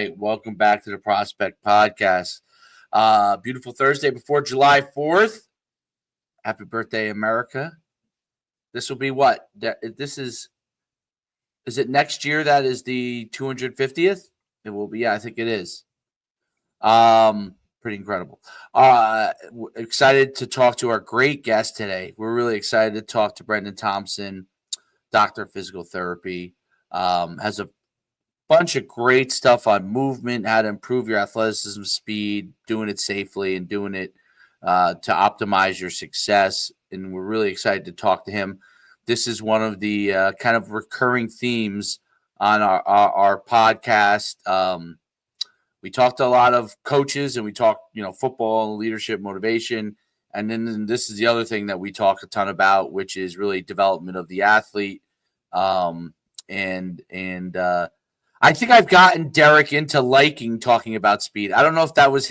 right. Welcome back to the Prospect Podcast. Beautiful Thursday before July 4th. Happy birthday, America. This will be what? This is it next year that is the 250th? It will be, yeah, I think it is. Pretty incredible. Excited to talk to our great guest today. We're really excited to talk to Brendan Thompson, doctor of physical therapy. Has a bunch of great stuff on movement, how to improve your athleticism, speed, doing it safely, and doing it to optimize your success. And we're really excited to talk to him. This is one of the kind of recurring themes on our podcast. We talked to a lot of coaches, and we talked, football, leadership, motivation. And then this is the other thing that we talk a ton about, which is really development of the athlete. I think I've gotten Derek into liking talking about speed. I don't know if that was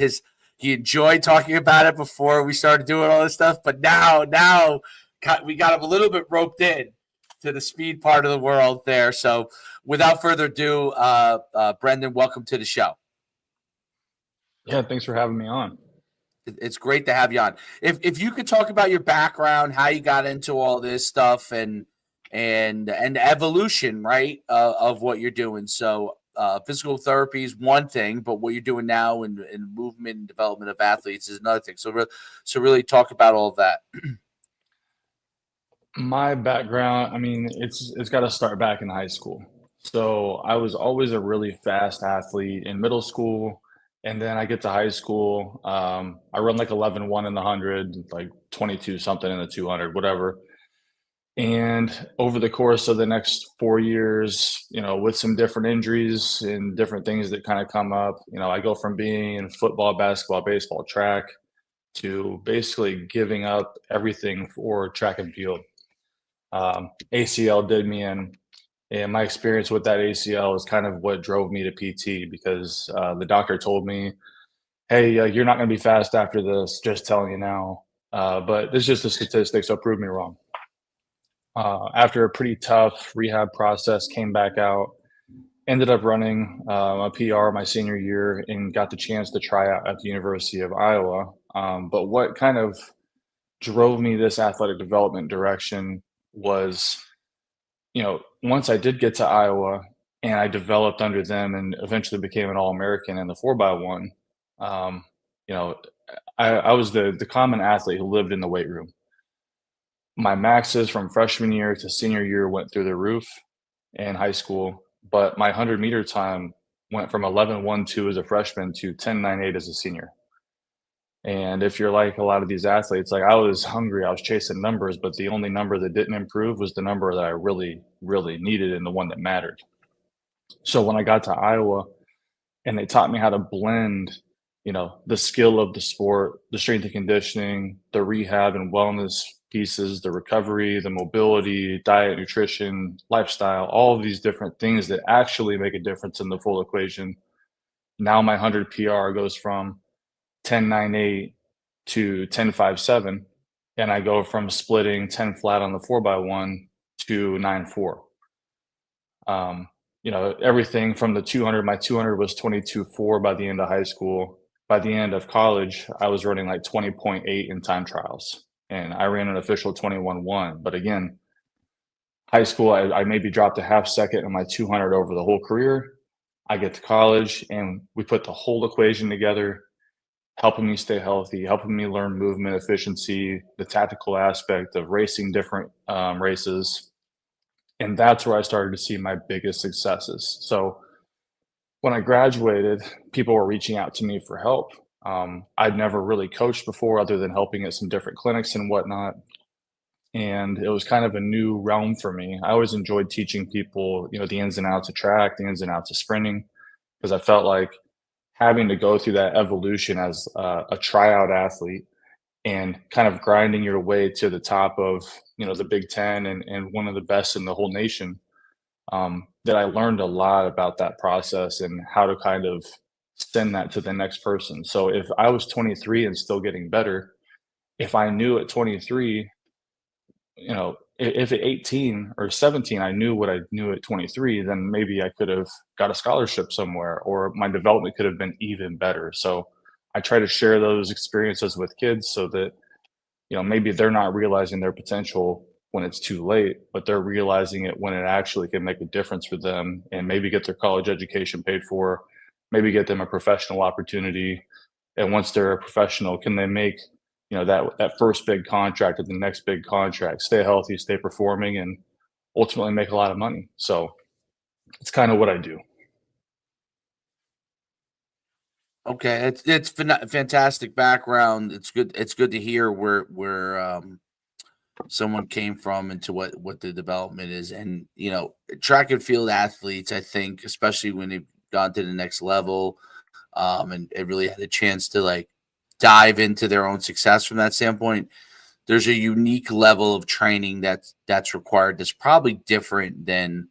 he enjoyed talking about it before we started doing all this stuff, but now we got him a little bit roped in to the speed part of the world there. So without further ado, Brendan, welcome to the show. Yeah, thanks for having me on. It's great to have you on. If you could talk about your background, how you got into all this stuff, and the evolution, right, of what you're doing. So physical therapy is one thing, but what you're doing now in movement and development of athletes is another thing. So really talk about all of that. My background, I mean, it's got to start back in high school. So I was always a really fast athlete in middle school. And then I get to high school. I run like 11.1 in the 100, like 22 something in the 200, whatever. And over the course of the next 4 years, with some different injuries and different things that kind of come up, I go from being in football, basketball, baseball, track to basically giving up everything for track and field. ACL did me in, and my experience with that ACL is kind of what drove me to PT because the doctor told me, hey, you're not going to be fast after this, just telling you now. But it's just a statistic, so prove me wrong. After a pretty tough rehab process, came back out, ended up running a PR my senior year and got the chance to try out at the University of Iowa. But what kind of drove me this athletic development direction was, once I did get to Iowa and I developed under them and eventually became an All-American in the 4x1, I was the common athlete who lived in the weight room. My maxes from freshman year to senior year went through the roof in high school, but my 100-meter time went from 11.12 as a freshman to 10.98 as a senior. And if you're like a lot of these athletes, like I was hungry, I was chasing numbers, but the only number that didn't improve was the number that I really, really needed and the one that mattered. So when I got to Iowa and they taught me how to blend, the skill of the sport, the strength and conditioning, the rehab and wellness pieces, the recovery, the mobility, diet, nutrition, lifestyle, all of these different things that actually make a difference in the full equation. Now my 100 PR goes from 10.98 to 10.57, and I go from splitting 10 flat on the 4x1 to 9.4. Everything from the 200, my 200 was 22.4 by the end of high school. By the end of college, I was running like 20.8 in time trials, and I ran an official 21.1. But again, high school, I maybe dropped a half second in my 200 over the whole career. I get to college, and we put the whole equation together, helping me stay healthy, helping me learn movement efficiency, the tactical aspect of racing different races. And that's where I started to see my biggest successes. So when I graduated, people were reaching out to me for help. I'd never really coached before other than helping at some different clinics and whatnot. And it was kind of a new realm for me. I always enjoyed teaching people, the ins and outs of track, the ins and outs of sprinting, because I felt like having to go through that evolution as a tryout athlete and kind of grinding your way to the top of, the Big Ten and one of the best in the whole nation, that I learned a lot about that process and how to kind of send that to the next person. So if I was 23 and still getting better, if I knew at 23, if at 18 or 17 I knew what I knew at 23, then maybe I could have got a scholarship somewhere, or my development could have been even better. So I try to share those experiences with kids so that, maybe they're not realizing their potential when it's too late, but they're realizing it when it actually can make a difference for them and maybe get their college education paid for, maybe get them a professional opportunity. And once they're a professional, can they make, that first big contract or the next big contract, stay healthy, stay performing, and ultimately make a lot of money. So it's kind of what I do. Okay, it's fantastic background. It's good. It's good to hear where someone came from and to what the development is. And track and field athletes, I think, especially when they've gone to the next level, and really had a chance to like dive into their own success from that standpoint. There's a unique level of training that's required that's probably different than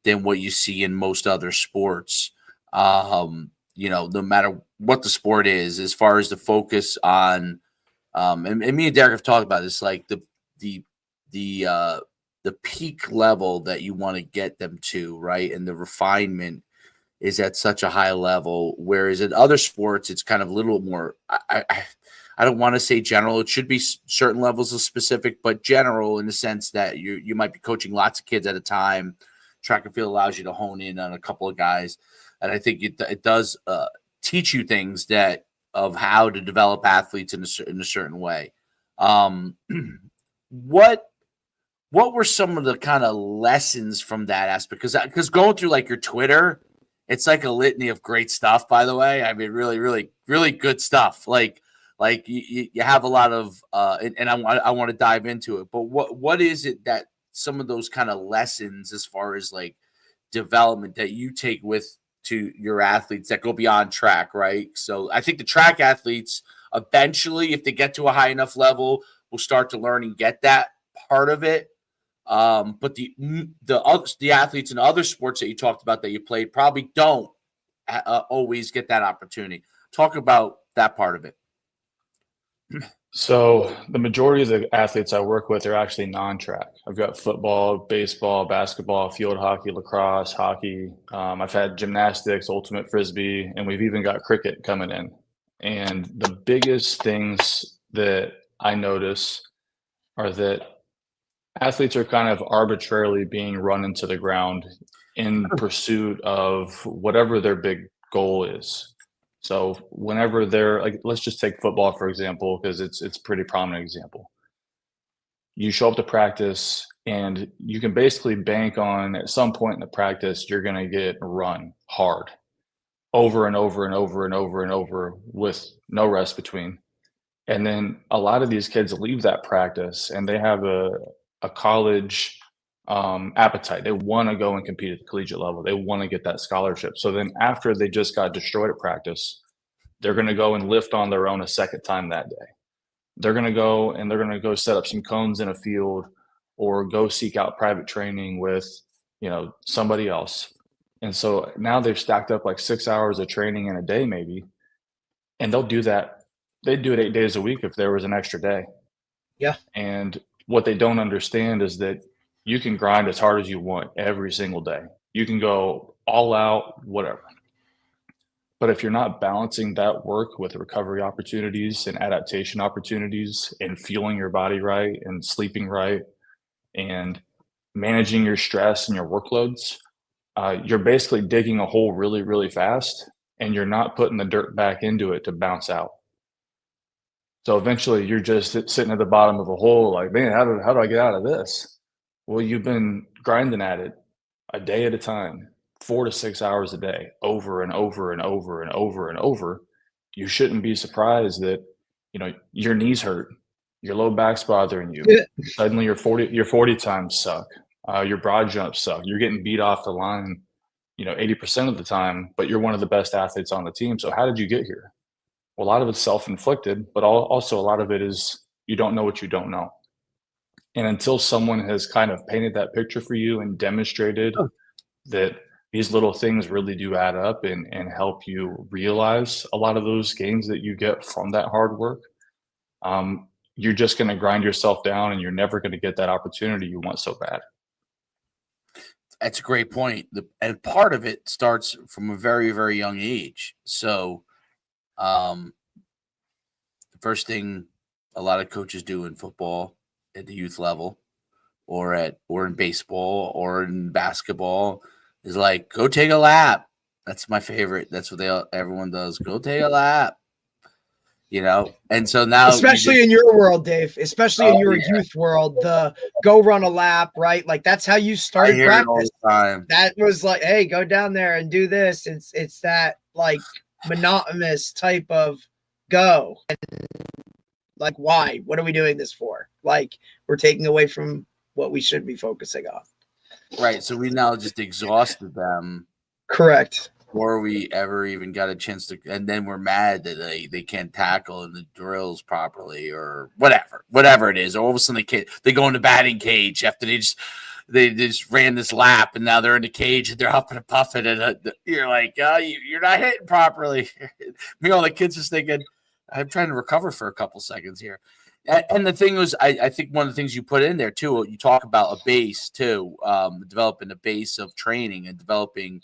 what you see in most other sports. No matter what the sport is, as far as the focus on, and me and Derek have talked about this, like the the uh, the peak level that you want to get them to, right, and the refinement is at such a high level. Whereas in other sports, it's kind of a little more. I don't want to say general. It should be certain levels of specific, but general in the sense that you might be coaching lots of kids at a time. Track and field allows you to hone in on a couple of guys, and I think it does teach you things that of how to develop athletes in a certain way. Um, what what were some of the kind of lessons from that aspect? Because going through like your Twitter, it's like a litany of great stuff. By the way, I mean really, really, really good stuff. Like you have a lot of and I want to dive into it. But what is it that some of those kind of lessons as far as like development that you take with to your athletes that go beyond track, right? So I think the track athletes eventually, if they get to a high enough level, will start to learn and get that part of it. But the athletes in other sports that you talked about that you played probably don't always get that opportunity. Talk about that part of it. So the majority of the athletes I work with are actually non-track. I've got football, baseball, basketball, field hockey, lacrosse, hockey. I've had gymnastics, ultimate frisbee, and we've even got cricket coming in. And the biggest things that I notice are that athletes are kind of arbitrarily being run into the ground in pursuit of whatever their big goal is. So whenever they're like, let's just take football for example, because it's a pretty prominent example. You show up to practice and you can basically bank on at some point in the practice you're going to get run hard over and over and over and over and over with no rest between. And then a lot of these kids leave that practice and they have a college appetite. They want to go and compete at the collegiate level. They want to get that scholarship. So then after they just got destroyed at practice, they're going to go and lift on their own a second time that day. They're going to go set up some cones in a field or go seek out private training with, somebody else. And so now they've stacked up like 6 hours of training in a day, maybe, and they'll do that. They'd do it 8 days a week if there was an extra day. Yeah. And what they don't understand is that you can grind as hard as you want every single day. You can go all out, whatever. But if you're not balancing that work with recovery opportunities and adaptation opportunities and fueling your body right and sleeping right and managing your stress and your workloads, you're basically digging a hole really, really fast and you're not putting the dirt back into it to bounce out. So eventually you're just sitting at the bottom of a hole like, man, how do I get out of this? Well, you've been grinding at it a day at a time, 4 to 6 hours a day, over and over and over and over and over. You shouldn't be surprised that, your knees hurt, your low back's bothering you. Yeah. Suddenly your 40 times suck. Your broad jumps suck. You're getting beat off the line, 80% of the time, but you're one of the best athletes on the team. So how did you get here? Well, a lot of it's self-inflicted, but also a lot of it is you don't know what you don't know. And until someone has kind of painted that picture for you and demonstrated Oh. that these little things really do add up and help you realize a lot of those gains that you get from that hard work, you're just going to grind yourself down and you're never going to get that opportunity you want so bad. That's a great point. And part of it starts from a very, very young age. So, the first thing a lot of coaches do in football at the youth level, or in baseball or in basketball, is like, go take a lap. That's my favorite. That's what everyone does. Go take a lap. And so now, especially in your world, Dave, especially in your yeah. youth world, the go run a lap, right? Like that's how you started practice. All the time. That was like, hey, go down there and do this. It's that like monotonous type of go. Like, why? What are we doing this for? Like, we're taking away from what we should be focusing on. Right. So we now just exhausted them. Correct. Before we ever even got a chance to, and then we're mad that they can't tackle in the drills properly or whatever it is. Or all of a sudden they go in the batting cage after they just ran this lap, and now they're in the cage and they're huffing and puffing, and you're like, you're not hitting properly. Meanwhile, the kids just thinking, I'm trying to recover for a couple seconds here. And the thing was, I think one of the things you put in there too, you talk about a base too, developing a base of training and developing,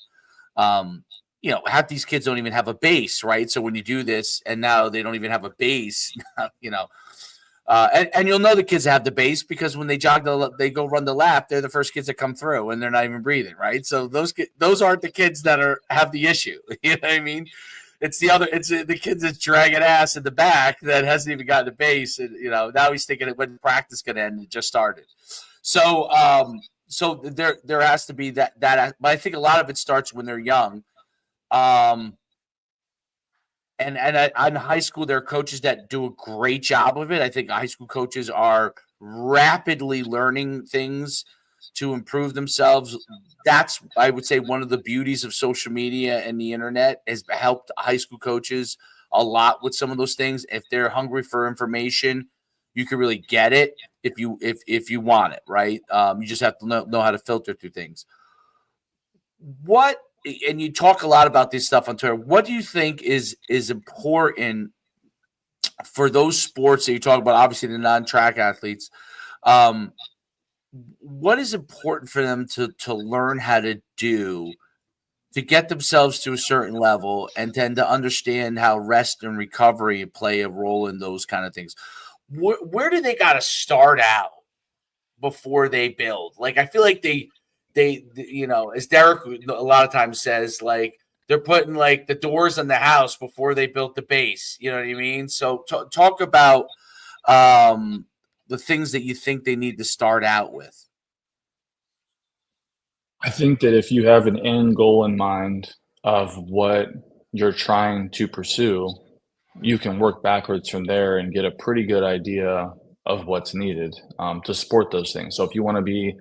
half these kids don't even have a base, right? So when you do this, and now they don't even have a base, and you'll know the kids have the base because when they they go run the lap, they're the first kids that come through, and they're not even breathing, right? So those aren't the kids that have the issue. You know what I mean? It's the kids that's dragging ass in the back that hasn't even gotten the base, and now he's thinking when practice going to end. It just started, so there has to be that. But I think a lot of it starts when they're young, and in high school there are coaches that do a great job of it. I think high school coaches are rapidly learning things to improve themselves. That's, I would say, one of the beauties of social media and the internet has helped high school coaches a lot with some of those things. If they're hungry for information, you can really get it if you want it, right? You just have to know how to filter through things. And you talk a lot about this stuff on Twitter. What do you think is important for those sports that you talk about, obviously the non-track athletes? What is important for them to learn how to do to get themselves to a certain level, and then to understand how rest and recovery play a role in those kind of things? Where do they got to start out before they build? Like, I feel like they as Derek a lot of times says, like, they're putting like the doors on the house before they built the base. You know what I mean? So talk about the things that you think they need to start out with. I think that if you have an end goal in mind of what you're trying to pursue, you can work backwards from there and get a pretty good idea of what's needed to support those things. So if you want to be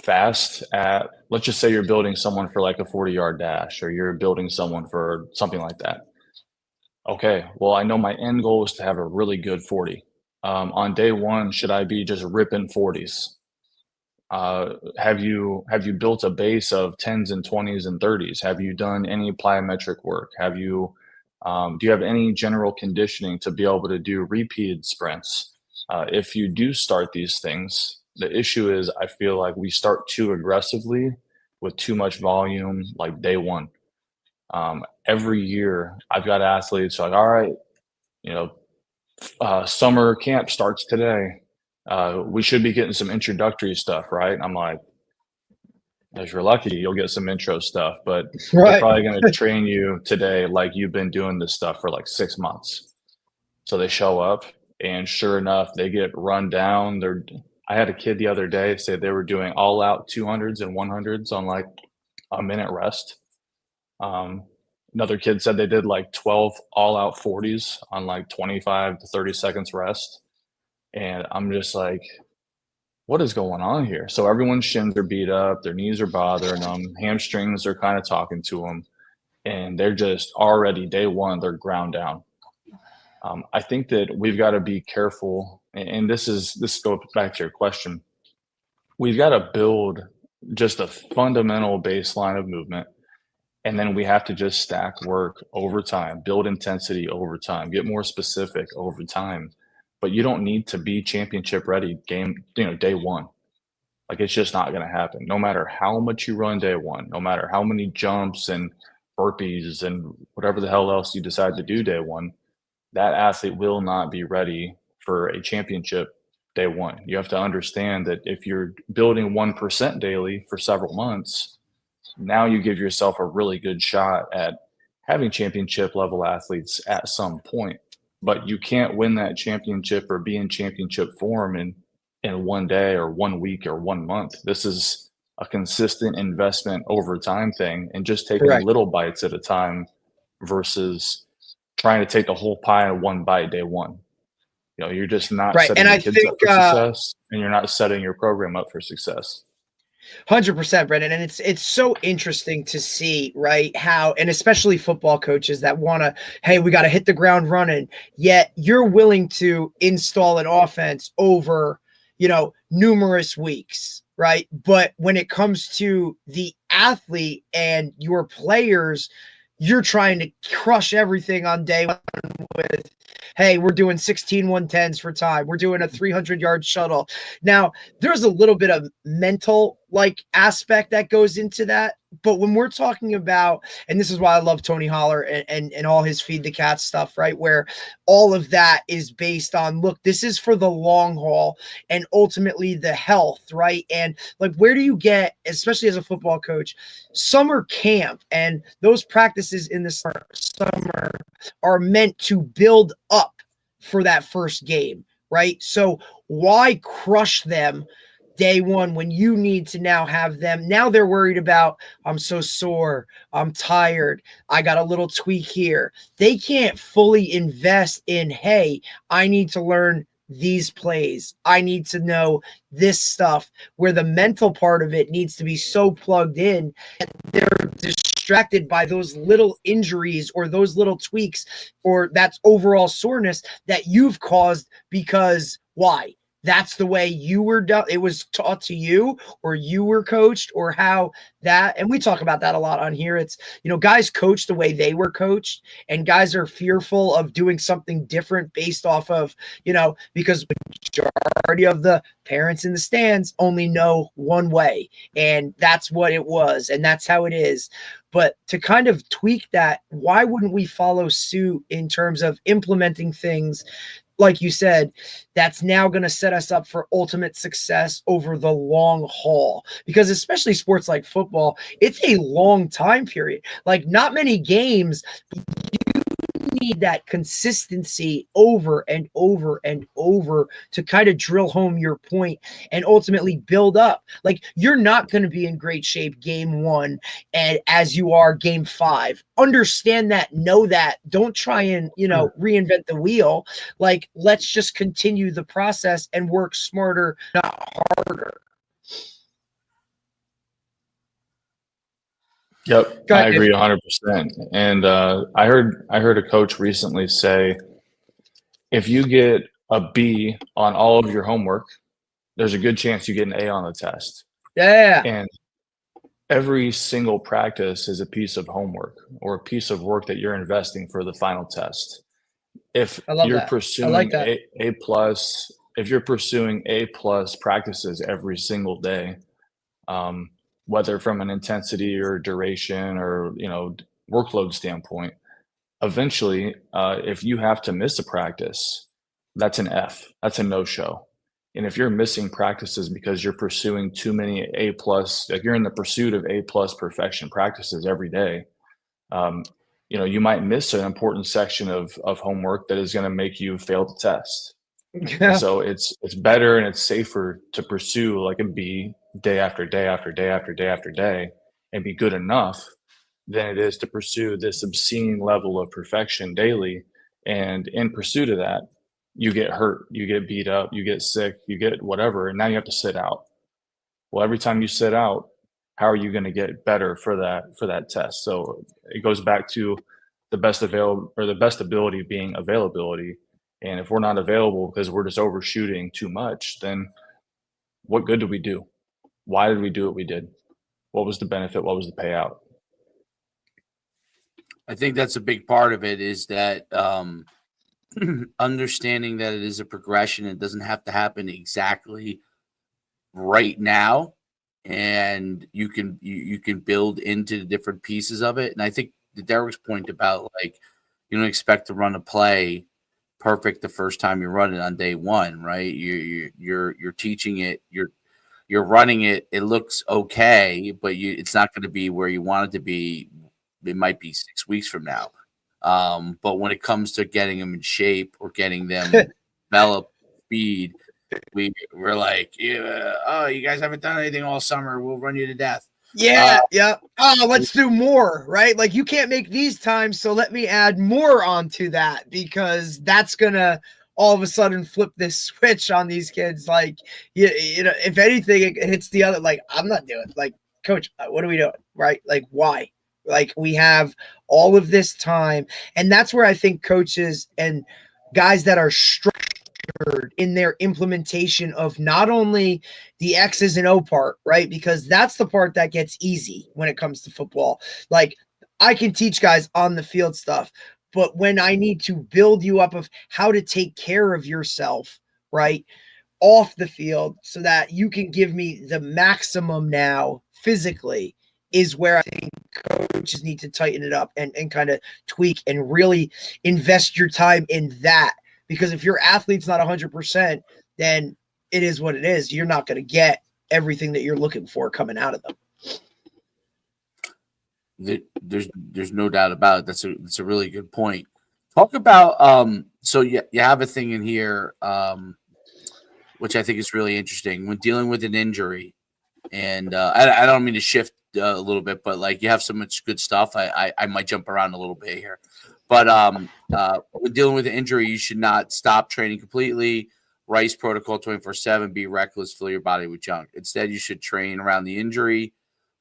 fast at, let's just say you're building someone for like a 40-yard dash, or you're building someone for something like that. Okay, well, I know my end goal is to have a really good 40. On day one, should I be just ripping 40s? Have you built a base of 10s and 20s and 30s? Have you done any plyometric work? Do you have any general conditioning to be able to do repeated sprints? If you do start these things, the issue is I feel like we start too aggressively with too much volume, like day one. Every year I've got athletes like, all right, summer camp starts today. We should be getting some introductory stuff, right? I'm like, if you're lucky, you'll get some intro stuff, but they're probably going to train you today like you've been doing this stuff for like 6 months. So they show up, and sure enough, they get run down. I had a kid the other day say they were doing all out 200s and 100s on like a minute rest. Another kid said they did like 12 all out 40s on like 25 to 30 seconds rest. And I'm just like, what is going on here? So everyone's shins are beat up, their knees are bothering them, hamstrings are kind of talking to them, and they're just already day one, they're ground down. I think that we've got to be careful, and this goes back to your question. We've got to build just a fundamental baseline of movement, and then we have to just stack work over time, build intensity over time, get more specific over time. but you don't need to be championship ready day one. Like, it's just not going to happen. No matter how much you run day one, no matter how many jumps and burpees and whatever the hell else you decide to do day one, that athlete will not be ready for a championship day one. You have to understand that if you're building 1% daily for several months, now you give yourself a really good shot at having championship level athletes at some point. But you can't win that championship or be in championship form in one day or 1 week or 1 month. This is a consistent investment over time thing, and just taking Correct. little bites at a time versus trying to take the whole pie in one bite day one. You're just not Right. setting And your I kids think up for success, and you're not setting your program up for success. 100%, Brendan. And it's so interesting to see, right, how, and especially football coaches that want to, hey, we got to hit the ground running, yet you're willing to install an offense over, numerous weeks, right? But when it comes to the athlete and your players, you're trying to crush everything on day one with, hey, we're doing 16 110s for time. We're doing a 300-yard shuttle. Now, there's a little bit of mental aspect that goes into that. But when we're talking about, and this is why I love Tony Holler and all his Feed the Cat stuff, right? Where all of that is based on, look, this is for the long haul and ultimately the health, right? And where do you get, especially as a football coach, summer camp and those practices in the summer are meant to build up for that first game, right? So why crush them day one when you need to now have them? Now they're worried about, I'm so sore, I'm tired, I got a little tweak here. They can't fully invest in, hey, I need to learn these plays, I need to know this stuff, where the mental part of it needs to be so plugged in that they're distracted by those little injuries or those little tweaks or that's overall soreness that you've caused. Because why? That's the way you were done. It was taught to you, or you were coached, or how that, and we talk about that a lot on here. It's, guys coach the way they were coached, and guys are fearful of doing something different based off of, because majority of the parents in the stands only know one way, and that's what it was, and that's how it is. But to kind of tweak that, why wouldn't we follow suit in terms of implementing things, like you said, that's now going to set us up for ultimate success over the long haul? Because especially sports like football, it's a long time period. Not many games, need that consistency over and over and over to kind of drill home your point and ultimately build up. You're not going to be in great shape game one and as you are game 5. Understand that, know that. Don't try and, reinvent the wheel. Let's just continue the process and work smarter, not harder. Yep, I agree 100%. And I heard a coach recently say, if you get a B on all of your homework, there's a good chance you get an A on the test. Yeah. And every single practice is a piece of homework or a piece of work that you're investing for the final test. If you're pursuing A plus, if you're pursuing A plus practices every single day, whether from an intensity or duration or workload standpoint, eventually, if you have to miss a practice, that's an F. That's a no-show. And if you're missing practices because you're pursuing too many A plus, you're in the pursuit of A plus perfection practices every day, you might miss an important section of homework that is going to make you fail the test. Yeah. So it's better and it's safer to pursue a B day after day after day after day after day and be good enough than it is to pursue this obscene level of perfection daily. And in pursuit of that, you get hurt, you get beat up, you get sick, you get whatever, and now you have to sit out. Well, every time you sit out, how are you going to get better for that test? So it goes back to the best ability being availability. And if we're not available because we're just overshooting too much, then what good did we do? Why did we do what we did? What was the benefit? What was the payout? I think that's a big part of it, is that understanding that it is a progression. It doesn't have to happen exactly right now, and you can build into the different pieces of it. And I think the Derek's point about like you don't expect to run a play perfect the first time you run it on day one, right? You're teaching it, you're running it. It looks okay, but it's not going to be where you want it to be. It might be 6 weeks from now. But when it comes to getting them in shape or getting them develop speed, we're like, yeah, oh, you guys haven't done anything all summer. We'll run you to death. Yeah, yeah. Oh, let's do more, right? Like you can't make these times, so let me add more onto that because that's gonna all of a sudden flip this switch on these kids. Like, you know, if anything, it hits the other. Like, I'm not doing. Like, coach, what are we doing? Right? Like, why? Like, we have all of this time, and that's where I think coaches and guys that are in their implementation of not only the X's and O part, right? Because that's the part that gets easy when it comes to football. Like I can teach guys on the field stuff, but when I need to build you up of how to take care of yourself, right? Off the field so that you can give me the maximum now physically is where I think coaches need to tighten it up and kind of tweak and really invest your time in that. Because if your athlete's not 100%, then it is what it is. You're not going to get everything that you're looking for coming out of them. There's no doubt about it. That's a really good point. Talk about so you have a thing in here which I think is really interesting when dealing with an injury. And I don't mean to shift a little bit, but like you have so much good stuff. I might jump around a little bit here, but when dealing with an injury, you should not stop training completely. Rice protocol 24/7. Be reckless. Fill your body with junk. Instead, you should train around the injury,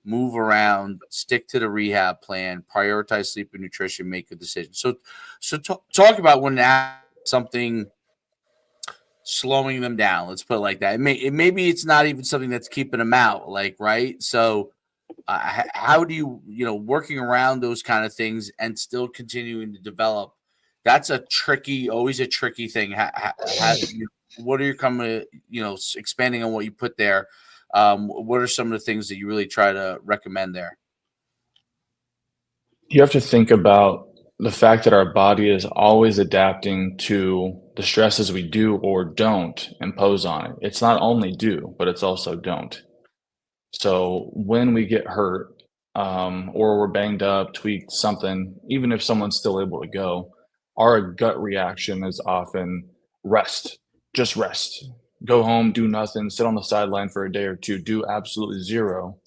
move around, stick to the rehab plan, prioritize sleep and nutrition, make a decision. So talk about when something slowing them down. Let's put it like that. Maybe it's not even something that's keeping them out. Like right. So how do you working around those kind of things and still continuing to develop? That's always a tricky thing. What are you coming expanding on what you put there? What are some of the things that you really try to recommend there? You have to think about the fact that our body is always adapting to the stresses we do or don't impose on it. It's not only do, but it's also don't. So when we get hurt, or we're banged up, tweaked, something, even if someone's still able to go, our gut reaction is often rest, just rest. Go home, do nothing, sit on the sideline for a day or two, do absolutely zero.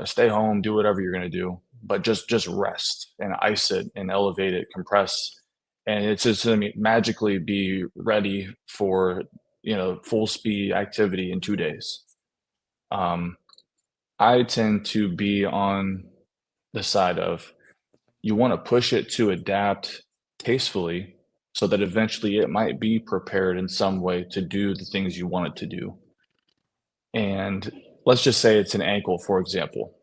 Stay home, do whatever you're going to do, but just rest and ice it and elevate it, compress, and it's just going to magically be ready for full speed activity in 2 days. I tend to be on the side of you want to push it to adapt tastefully so that eventually it might be prepared in some way to do the things you want it to do. And let's just say it's an ankle, for example.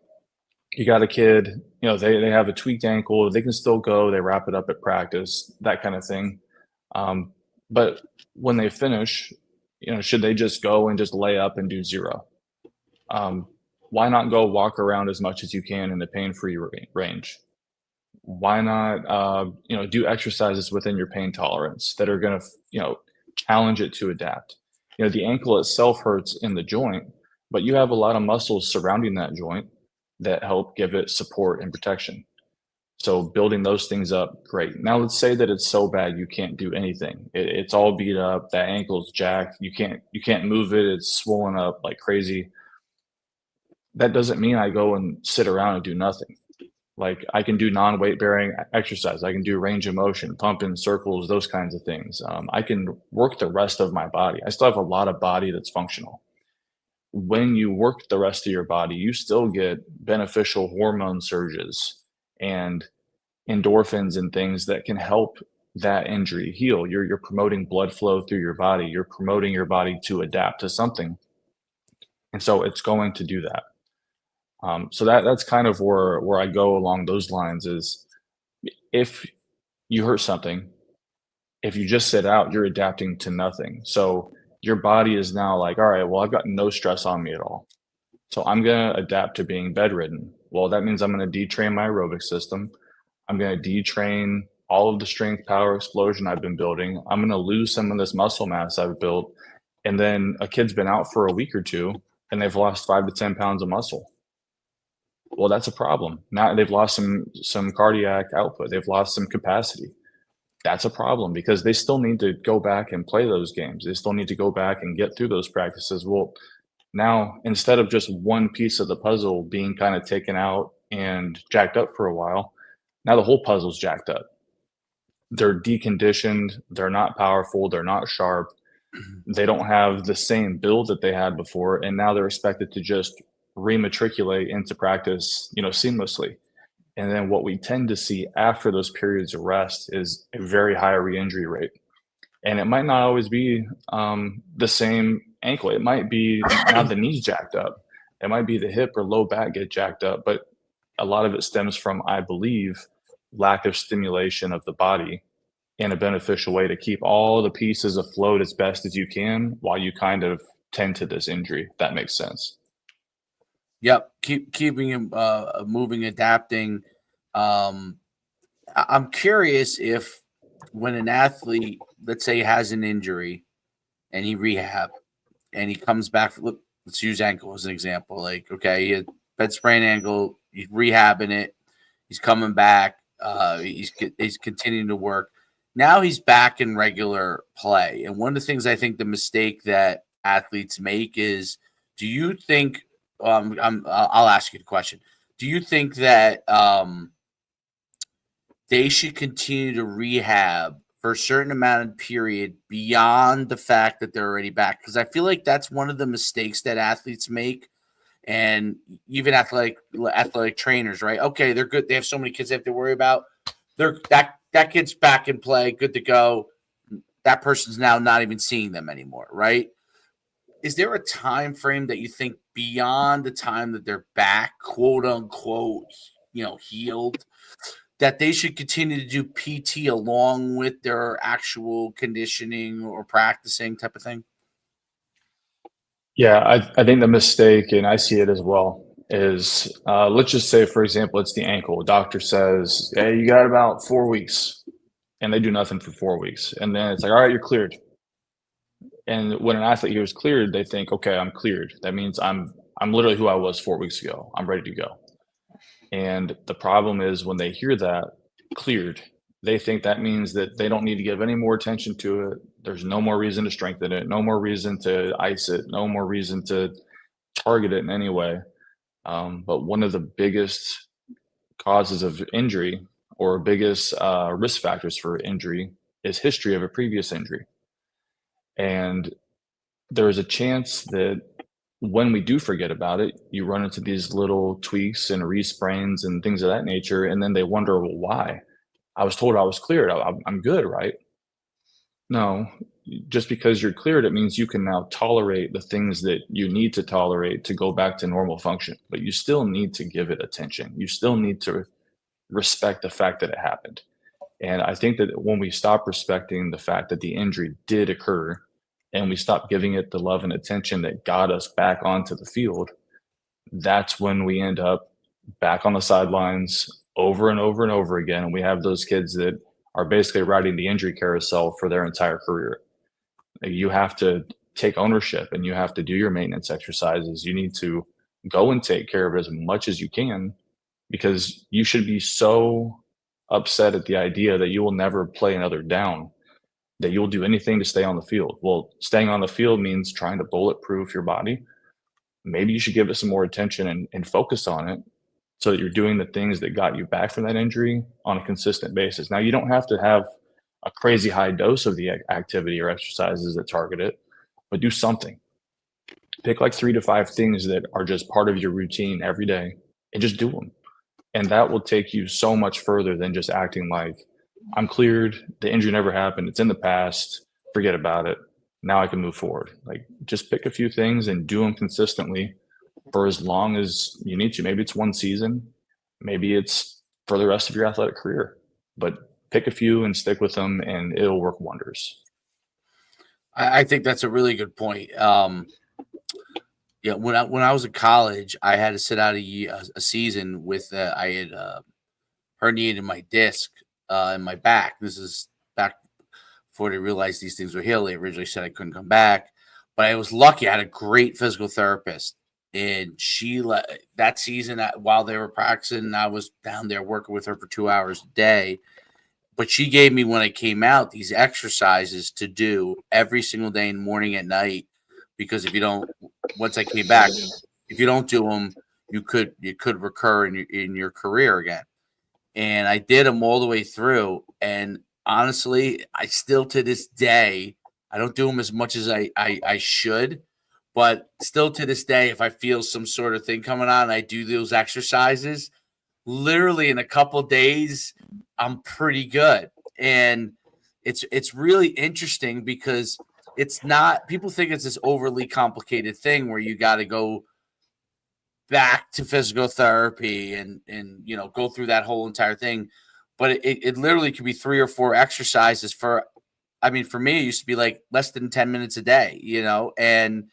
You got a kid, they have a tweaked ankle, they can still go, they wrap it up at practice, that kind of thing. But when they finish, should they just go and just lay up and do zero? Why not go walk around as much as you can in the pain-free range? Why not, do exercises within your pain tolerance that are going to, challenge it to adapt? The ankle itself hurts in the joint, but you have a lot of muscles surrounding that joint that help give it support and protection. So building those things up, great. Now let's say that it's so bad you can't do anything. It's all beat up. That ankle's jacked. You can't move it. It's swollen up like crazy. That doesn't mean I go and sit around and do nothing. Like I can do non-weight bearing exercise. I can do range of motion, pump in circles, those kinds of things. I can work the rest of my body. I still have a lot of body that's functional. When you work the rest of your body, you still get beneficial hormone surges and endorphins and things that can help that injury heal. You're promoting blood flow through your body. You're promoting your body to adapt to something. And so it's going to do that. So that's kind of where I go along those lines is if you hurt something, If you just sit out, you're adapting to nothing. So your body is now like, all right, well, I've got no stress on me at all. So I'm going to adapt to being bedridden. Well, that means I'm going to detrain my aerobic system. I'm going to detrain all of the strength, power, explosion I've been building. I'm going to lose some of this muscle mass I've built. And then a kid's been out for a week or two and they've lost 5 to 10 pounds of muscle. Well, that's a problem. Now they've lost some cardiac output. They've lost some capacity. That's a problem because they still need to go back and play those games. They still need to go back and get through those practices. Well, now instead of just one piece of the puzzle being kind of taken out and jacked up for a while, now the whole puzzle's jacked up. They're deconditioned. They're not powerful. They're not sharp. They don't have the same build that they had before. And now they're expected to just rematriculate into practice, seamlessly. And then what we tend to see after those periods of rest is a very high re-injury rate. And it might not always be the same ankle. It might be now the knee's jacked up. It might be the hip or low back get jacked up. But a lot of it stems from, I believe, lack of stimulation of the body in a beneficial way to keep all the pieces afloat as best as you can while you kind of tend to this injury, if that makes sense. Yep, keeping him moving, adapting. I'm curious if when an athlete, let's say, has an injury and he rehab and he comes back. Look, let's use ankle as an example. Like, okay, he had bed sprain ankle, he's rehabbing it, he's coming back, he's continuing to work. Now he's back in regular play, and one of the things I think the mistake that athletes make is, do you think? I'll ask you the question. Do you think that they should continue to rehab for a certain amount of period beyond the fact that they're already back? Because I feel like that's one of the mistakes that athletes make, and even athletic trainers, right? Okay, they're good. They have so many kids they have to worry about. That kid's back in play, good to go. That person's now not even seeing them anymore, right? Is there a time frame that you think beyond the time that they're back, quote unquote, healed, that they should continue to do PT along with their actual conditioning or practicing type of thing? Yeah, I think the mistake, and I see it as well, is let's just say, for example, it's the ankle. A doctor says, hey, you got about 4 weeks, and they do nothing for 4 weeks. And then it's like, all right, you're cleared. And when an athlete hears cleared, they think, okay, I'm cleared. That means I'm literally who I was 4 weeks ago. I'm ready to go. And the problem is when they hear that cleared, they think that means that they don't need to give any more attention to it. There's no more reason to strengthen it, no more reason to ice it, no more reason to target it in any way. But one of the biggest causes of injury or biggest risk factors for injury is history of a previous injury. And there is a chance that when we do forget about it, you run into these little tweaks and resprains and things of that nature. And then they wonder, well, why? I was told I was cleared. I'm good, right? No, just because you're cleared, it means you can now tolerate the things that you need to tolerate to go back to normal function. But you still need to give it attention. You still need to respect the fact that it happened. And I think that when we stop respecting the fact that the injury did occur and we stop giving it the love and attention that got us back onto the field, that's when we end up back on the sidelines over and over and over again. And we have those kids that are basically riding the injury carousel for their entire career. You have to take ownership and you have to do your maintenance exercises. You need to go and take care of it as much as you can, because you should be so upset at the idea that you will never play another down, that you'll do anything to stay on the field. Well, staying on the field means trying to bulletproof your body. Maybe you should give it some more attention and focus on it so that you're doing the things that got you back from that injury on a consistent basis. Now, you don't have to have a crazy high dose of the activity or exercises that target it, but do something. Pick like 3 to 5 things that are just part of your routine every day and just do them. And that will take you so much further than just acting like, I'm cleared, the injury never happened, it's in the past, forget about it, now I can move forward. Like, just pick a few things and do them consistently for as long as you need to. Maybe it's one season, maybe it's for the rest of your athletic career, but pick a few and stick with them, and it'll work wonders. I think that's a really good point. Yeah, when I was in college, I had to sit out a season with I had herniated my disc in my back. This is back before they realized these things were healed. They originally said I couldn't come back, but I was lucky. I had a great physical therapist, and that season while they were practicing, I was down there working with her for 2 hours a day. But she gave me, when I came out, these exercises to do every single day, in morning at night, because if you don't, once I came back, if you don't do them, you could recur in your career again. And I did them all the way through. And honestly, I still to this day, I don't do them as much as I should, but still to this day, if I feel some sort of thing coming on, I do those exercises. Literally in a couple days, I'm pretty good. And it's really interesting because it's not, people think it's this overly complicated thing where you got to go back to physical therapy and go through that whole entire thing. But it literally could be 3 or 4 exercises for me, it used to be like less than 10 minutes a day, and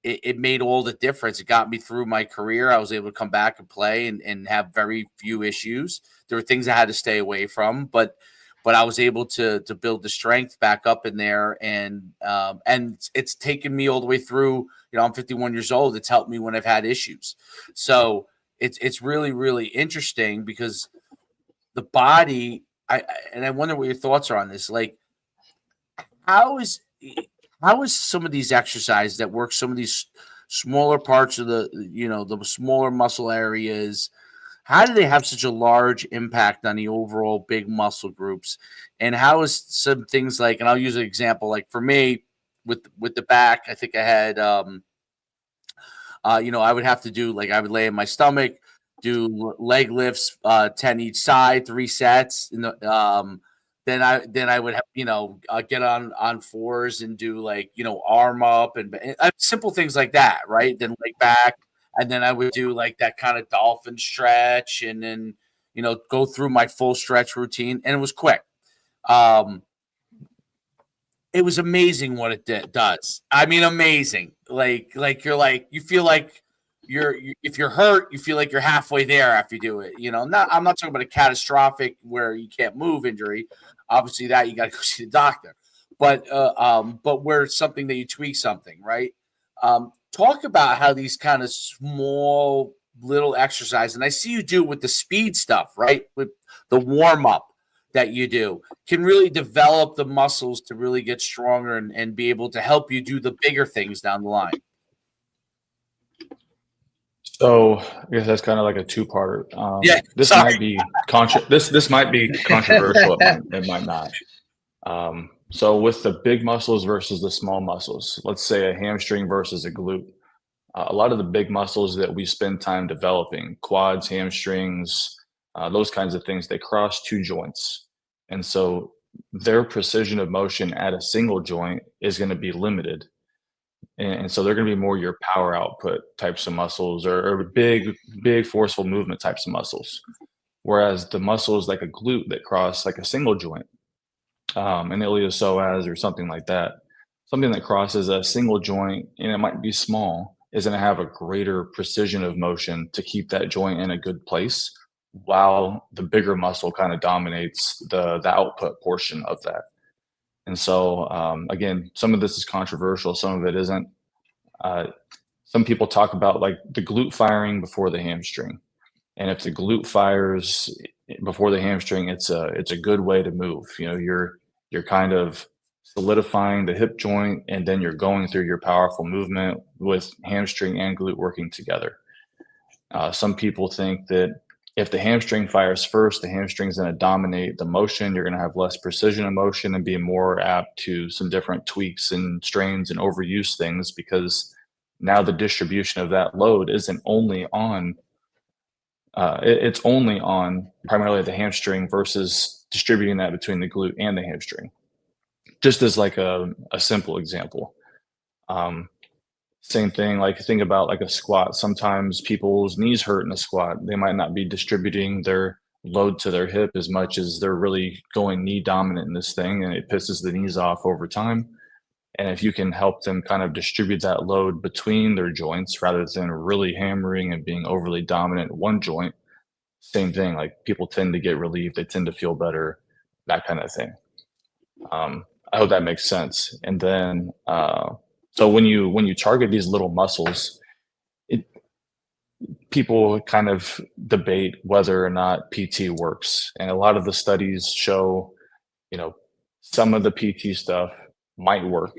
it made all the difference. It got me through my career. I was able to come back and play and have very few issues. There were things I had to stay away from, but I was able to build the strength back up in there, and it's taken me all the way through. I'm 51 years old. It's helped me when I've had issues. So it's really, really interesting because the body. I wonder what your thoughts are on this. Like, how is some of these exercises that work some of these smaller parts of the smaller muscle areas, how do they have such a large impact on the overall big muscle groups? And how is some things like, and I'll use an example, like for me with the back, I think I had I would have to do, like, I would lay in my stomach, do leg lifts, 10 each side, 3 sets. Then I would have, get on fours and do, like, arm up and simple things like that. Right. Then leg back. And then I would do like that kind of dolphin stretch and then, go through my full stretch routine. And it was quick. It was amazing what it does. I mean, amazing. Like you feel like if you're hurt, you feel like you're halfway there after you do it. I'm not talking about a catastrophic where you can't move injury. Obviously, that you got to go see the doctor. But where it's something that you tweak something, right? Talk about how these kind of small little exercise, and I see you do with the speed stuff, right? With the warm up that you do, can really develop the muscles to really get stronger and be able to help you do the bigger things down the line. So I guess that's kind of like a two-parter. Yeah, this sorry. might be this might be controversial. It might not. So with the big muscles versus the small muscles, let's say a hamstring versus a glute. A lot of the big muscles that we spend time developing, quads, hamstrings, those kinds of things, they cross 2 joints. And so their precision of motion at a single joint is going to be limited. And so they're going to be more your power output types of muscles or big forceful movement types of muscles. Whereas the muscles like a glute that cross like a single joint, an iliopsoas or something like that, something that crosses a single joint and it might be small, is going to have a greater precision of motion to keep that joint in a good place while the bigger muscle kind of dominates the output portion of that. And so, again, some of this is controversial, some of it isn't. Some people talk about like the glute firing before the hamstring. And if the glute fires before the hamstring, it's a good way to move. You're kind of solidifying the hip joint, and then you're going through your powerful movement with hamstring and glute working together. Some people think that if the hamstring fires first, the hamstring's going to dominate the motion. You're going to have less precision of motion and be more apt to some different tweaks and strains and overuse things, because now the distribution of that load isn't only on it's only on primarily the hamstring versus distributing that between the glute and the hamstring. Just as like a simple example. Same thing, like think about like a squat. Sometimes people's knees hurt in a squat. They might not be distributing their load to their hip as much as they're really going knee dominant in this thing, and it pisses the knees off over time. And if you can help them kind of distribute that load between their joints rather than really hammering and being overly dominant in one joint, same thing. Like people tend to get relieved, they tend to feel better, that kind of thing. I hope that makes sense. And then, so when you target these little muscles, it, people kind of debate whether or not PT works, and a lot of the studies show, you know, some of the PT stuff might work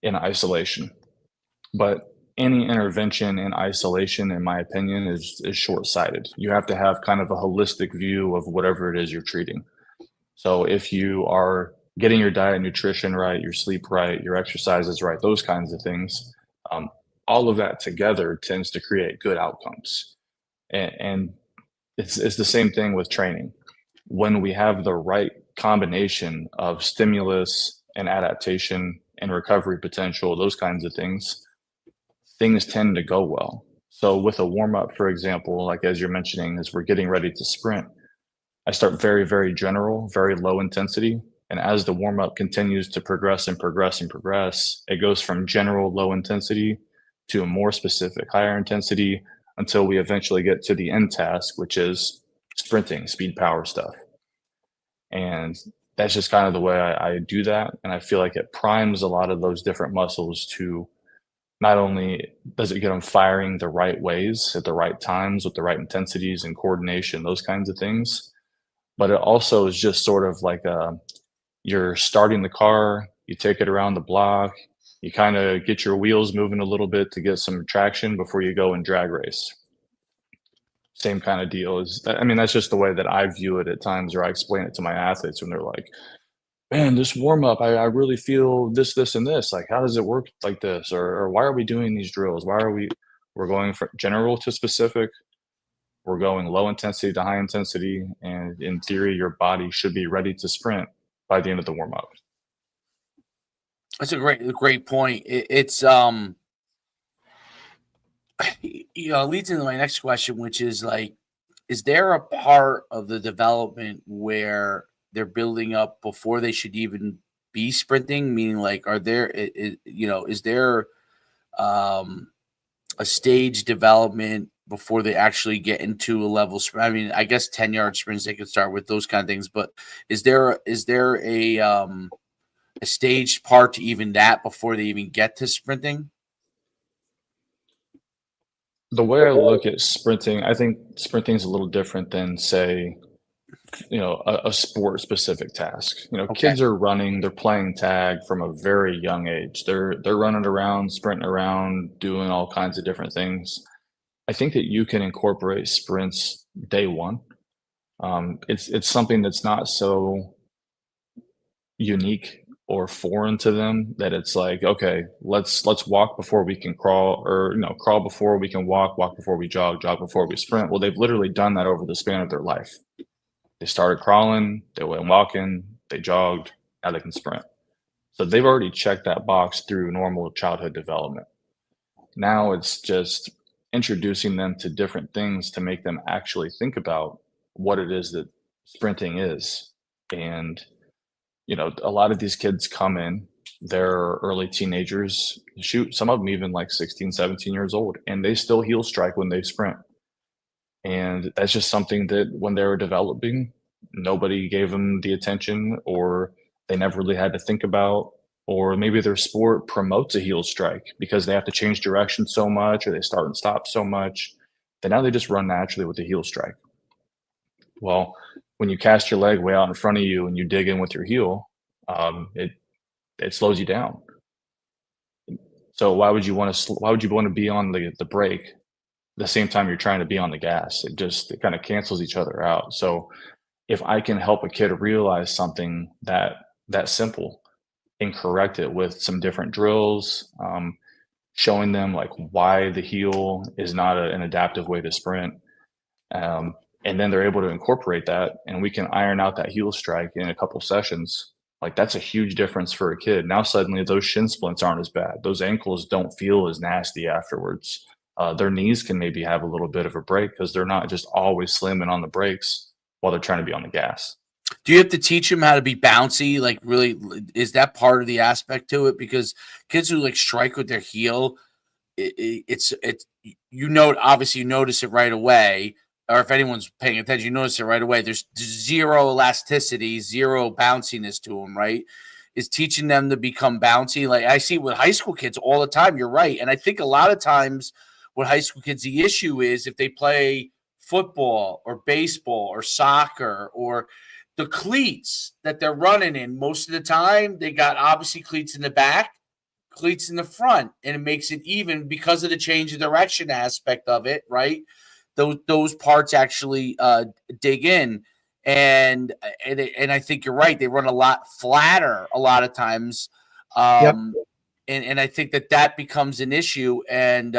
in isolation, but any intervention in isolation, in my opinion, is short-sighted. You have to have kind of a holistic view of whatever it is you're treating. So if you are getting your diet and nutrition right, your sleep right, your exercises right, those kinds of things, um, all of that together tends to create good outcomes. And it's the same thing with training. When we have the right combination of stimulus and adaptation and recovery potential, those kinds of things, things tend to go well. So with a warm up, for example, like as you're mentioning, as we're getting ready to sprint, I start very, very general, very low intensity. And as the warm up continues to progress and progress and progress, it goes from general low intensity to a more specific higher intensity until we eventually get to the end task, which is sprinting, speed power stuff. And that's just kind of the way I do that. And I feel like it primes a lot of those different muscles to not only does it get them firing the right ways at the right times with the right intensities and coordination, those kinds of things, but it also is just sort of like you're starting the car, you take it around the block, you kind of get your wheels moving a little bit to get some traction before you go and drag race. Same kind of deal. I mean, that's just the way that I view it at times, or I explain it to my athletes when they're like, man, this warm up, I really feel this, this, and this. Like, how does it work like this? Or why are we doing these drills? We're going from general to specific. We're going low intensity to high intensity. And in theory, your body should be ready to sprint by the end of the warm up. That's a great point. It's it leads into my next question, which is like, is there a part of the development where they're building up before they should even be sprinting? Meaning, like, are there, is there a stage development before they actually get into a level sprint? I mean, I guess 10-yard sprints they could start with, those kind of things, but is there a staged part to even that before they even get to sprinting? The way I look at sprinting, I think sprinting is a little different than, say, a sport specific task. Okay. Kids are running, they're playing tag from a very young age. They're running around, sprinting around, doing all kinds of different things. I think that you can incorporate sprints day one. It's something that's not so unique or foreign to them that it's like, okay, let's walk before we can crawl, or crawl before we can walk before we jog before we sprint. Well, they've literally done that over the span of their life. They started crawling, they went walking, they jogged, now they can sprint. So they've already checked that box through normal childhood development. Now it's just introducing them to different things to make them actually think about what it is that sprinting is. And a lot of these kids come in, they're early teenagers, shoot, some of them even like 16, 17 years old, and they still heel strike when they sprint. And that's just something that when they were developing, nobody gave them the attention, or they never really had to think about, or maybe their sport promotes a heel strike because they have to change direction so much, or they start and stop so much, that now they just run naturally with the heel strike. Well, when you cast your leg way out in front of you and you dig in with your heel, it slows you down. So why would you want to be on the brake the same time you're trying to be on the gas? It kind of cancels each other out. So if I can help a kid realize something that simple and correct it with some different drills, showing them like why the heel is not an adaptive way to sprint, and then they're able to incorporate that, and we can iron out that heel strike in a couple sessions. Like, that's a huge difference for a kid. Now suddenly those shin splints aren't as bad. Those ankles don't feel as nasty afterwards. Their knees can maybe have a little bit of a break because they're not just always slamming on the brakes. while they're trying to be on the gas. Do you have to teach them how to be bouncy? Like, really, is that part of the aspect to it? Because kids who like strike with their heel, it's obviously you notice it right away. Or if anyone's paying attention, you notice it right away. There's zero elasticity, zero bounciness to them, right? Is teaching them to become bouncy. Like I see with high school kids all the time. You're right. And I think a lot of times with high school kids, the issue is if they play football or baseball or soccer or the cleats that they're running in, most of the time, they got obviously cleats in the back, cleats in the front, and it makes it even because of the change of direction aspect of it, right? Those parts actually dig in, and I think you're right. They run a lot flatter a lot of times, Yep. and I think that becomes an issue. And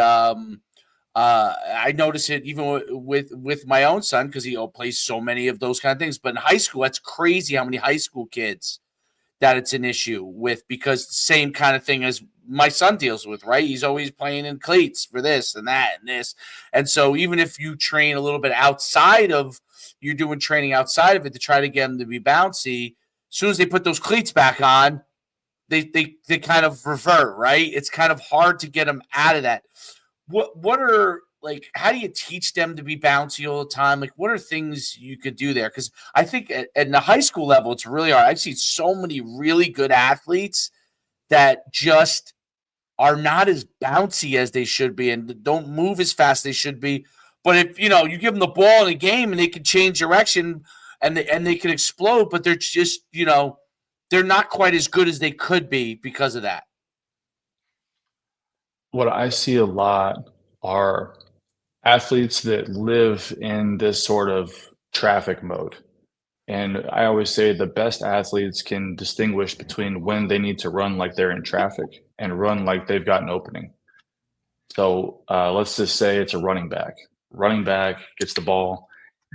I notice it even with my own son because he plays so many of those kind of things. But in high school, that's crazy how many high school kids that it's an issue with, because the same kind of thing as my son deals with, right? He's always playing in cleats for this and that and this. And so even if you train a little bit outside of, you're doing training outside of it to try to get them to be bouncy, as soon as they put those cleats back on, they kind of revert, right? It's kind of hard to get them out of that. What are, like, how do you teach them to be bouncy all the time? Like, what are things you could do there? Because I think at the high school level, it's really hard. I've seen so many really good athletes that just are not as bouncy as they should be and don't move as fast as they should be. But if, you give them the ball in a game and they can change direction and they can explode, but they're just, they're not quite as good as they could be because of that. What I see a lot are athletes that live in this sort of traffic mode. And I always say the best athletes can distinguish between when they need to run like they're in traffic and run like they've got an opening. So let's just say it's a running back. Running back gets the ball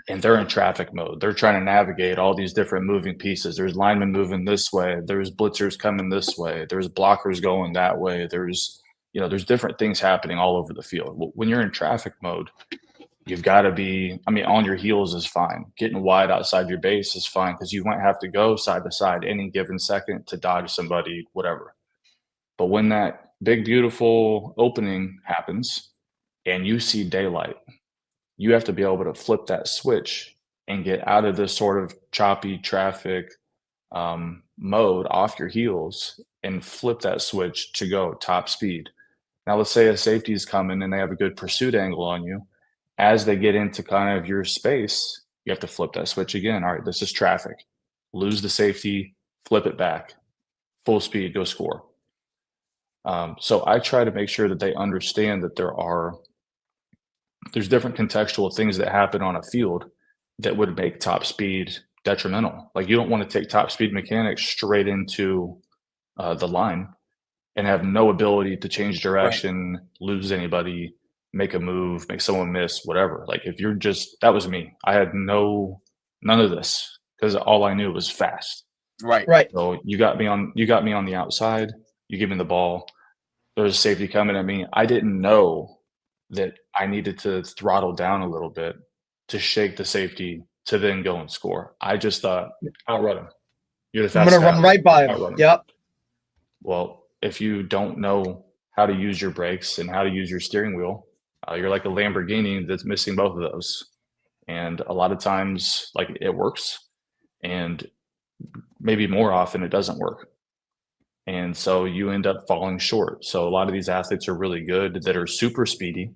and they're in traffic mode. They're trying to navigate all these different moving pieces. There's linemen moving this way. There's blitzers coming this way. There's blockers going that way. There's different things happening all over the field. When you're in traffic mode, you've got to be, on your heels is fine. Getting wide outside your base is fine because you might have to go side to side any given second to dodge somebody, whatever. But when that big, beautiful opening happens and you see daylight, you have to be able to flip that switch and get out of this sort of choppy traffic mode off your heels and flip that switch to go top speed. Now, let's say a safety is coming and they have a good pursuit angle on you. As they get into kind of your space, you have to flip that switch again. All right, this is traffic. Lose the safety, flip it back, full speed, go score. So I try to make sure that they understand that there's different contextual things that happen on a field that would make top speed detrimental. Like you don't want to take top speed mechanics straight into the line and have no ability to change direction, lose anybody, make a move, make someone miss, whatever. Like if you're that was me. I had none of this because all I knew was fast. Right. So you got me on the outside, you give me the ball, there's a safety coming at me. I didn't know that I needed to throttle down a little bit to shake the safety to then go and score. I just thought, outrun him. You're the fastest. I'm going to run right by him. Yep. Well, if you don't know how to use your brakes and how to use your steering wheel, you're like a Lamborghini that's missing both of those. And a lot of times, like it works, and maybe more often it doesn't work. And so you end up falling short. So a lot of these athletes are really good that are super speedy,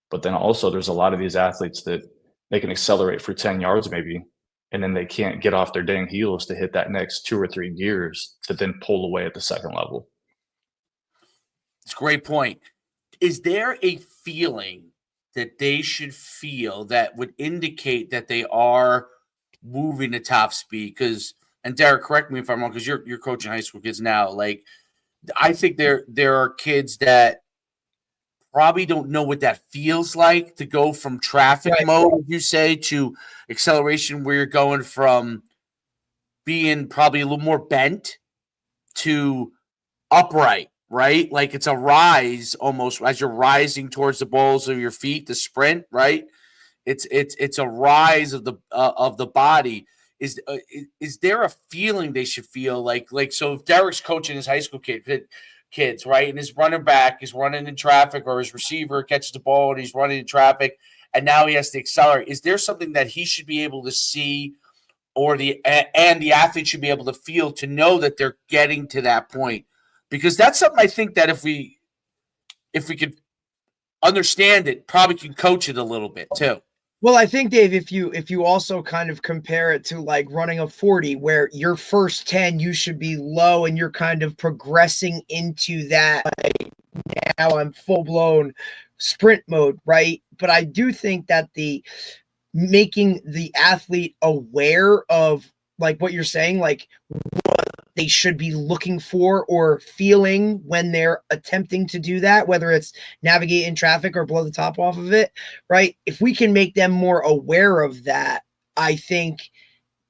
but then also there's a lot of these athletes that they can accelerate for 10 yards maybe, and then they can't get off their dang heels to hit that next 2 or 3 gears to then pull away at the second level. It's a great point. Is there a feeling that they should feel that would indicate that they are moving to top speed? And Derek, correct me if I'm wrong, because you're coaching high school kids now. Like, I think there are kids that probably don't know what that feels like to go from traffic mode, as you say, to acceleration, where you're going from being probably a little more bent to upright, right? Like it's a rise almost as you're rising towards the balls of your feet, the sprint, right? It's a rise of the body. Is there a feeling they should feel like so if Derek's coaching his high school kids, right, and his running back is running in traffic or his receiver catches the ball and he's running in traffic and now he has to accelerate, is there something that he should be able to see or the athlete should be able to feel to know that they're getting to that point? Because that's something I think that if we could understand it, probably can coach it a little bit too. Well, I think, Dave, if you also kind of compare it to like running a 40, where your first 10 you should be low and you're kind of progressing into that, like, now I'm full blown sprint mode, right? But I do think that the making the athlete aware of like what you're saying, like what they should be looking for or feeling when they're attempting to do that, whether it's navigate in traffic or blow the top off of it, right? If we can make them more aware of that, I think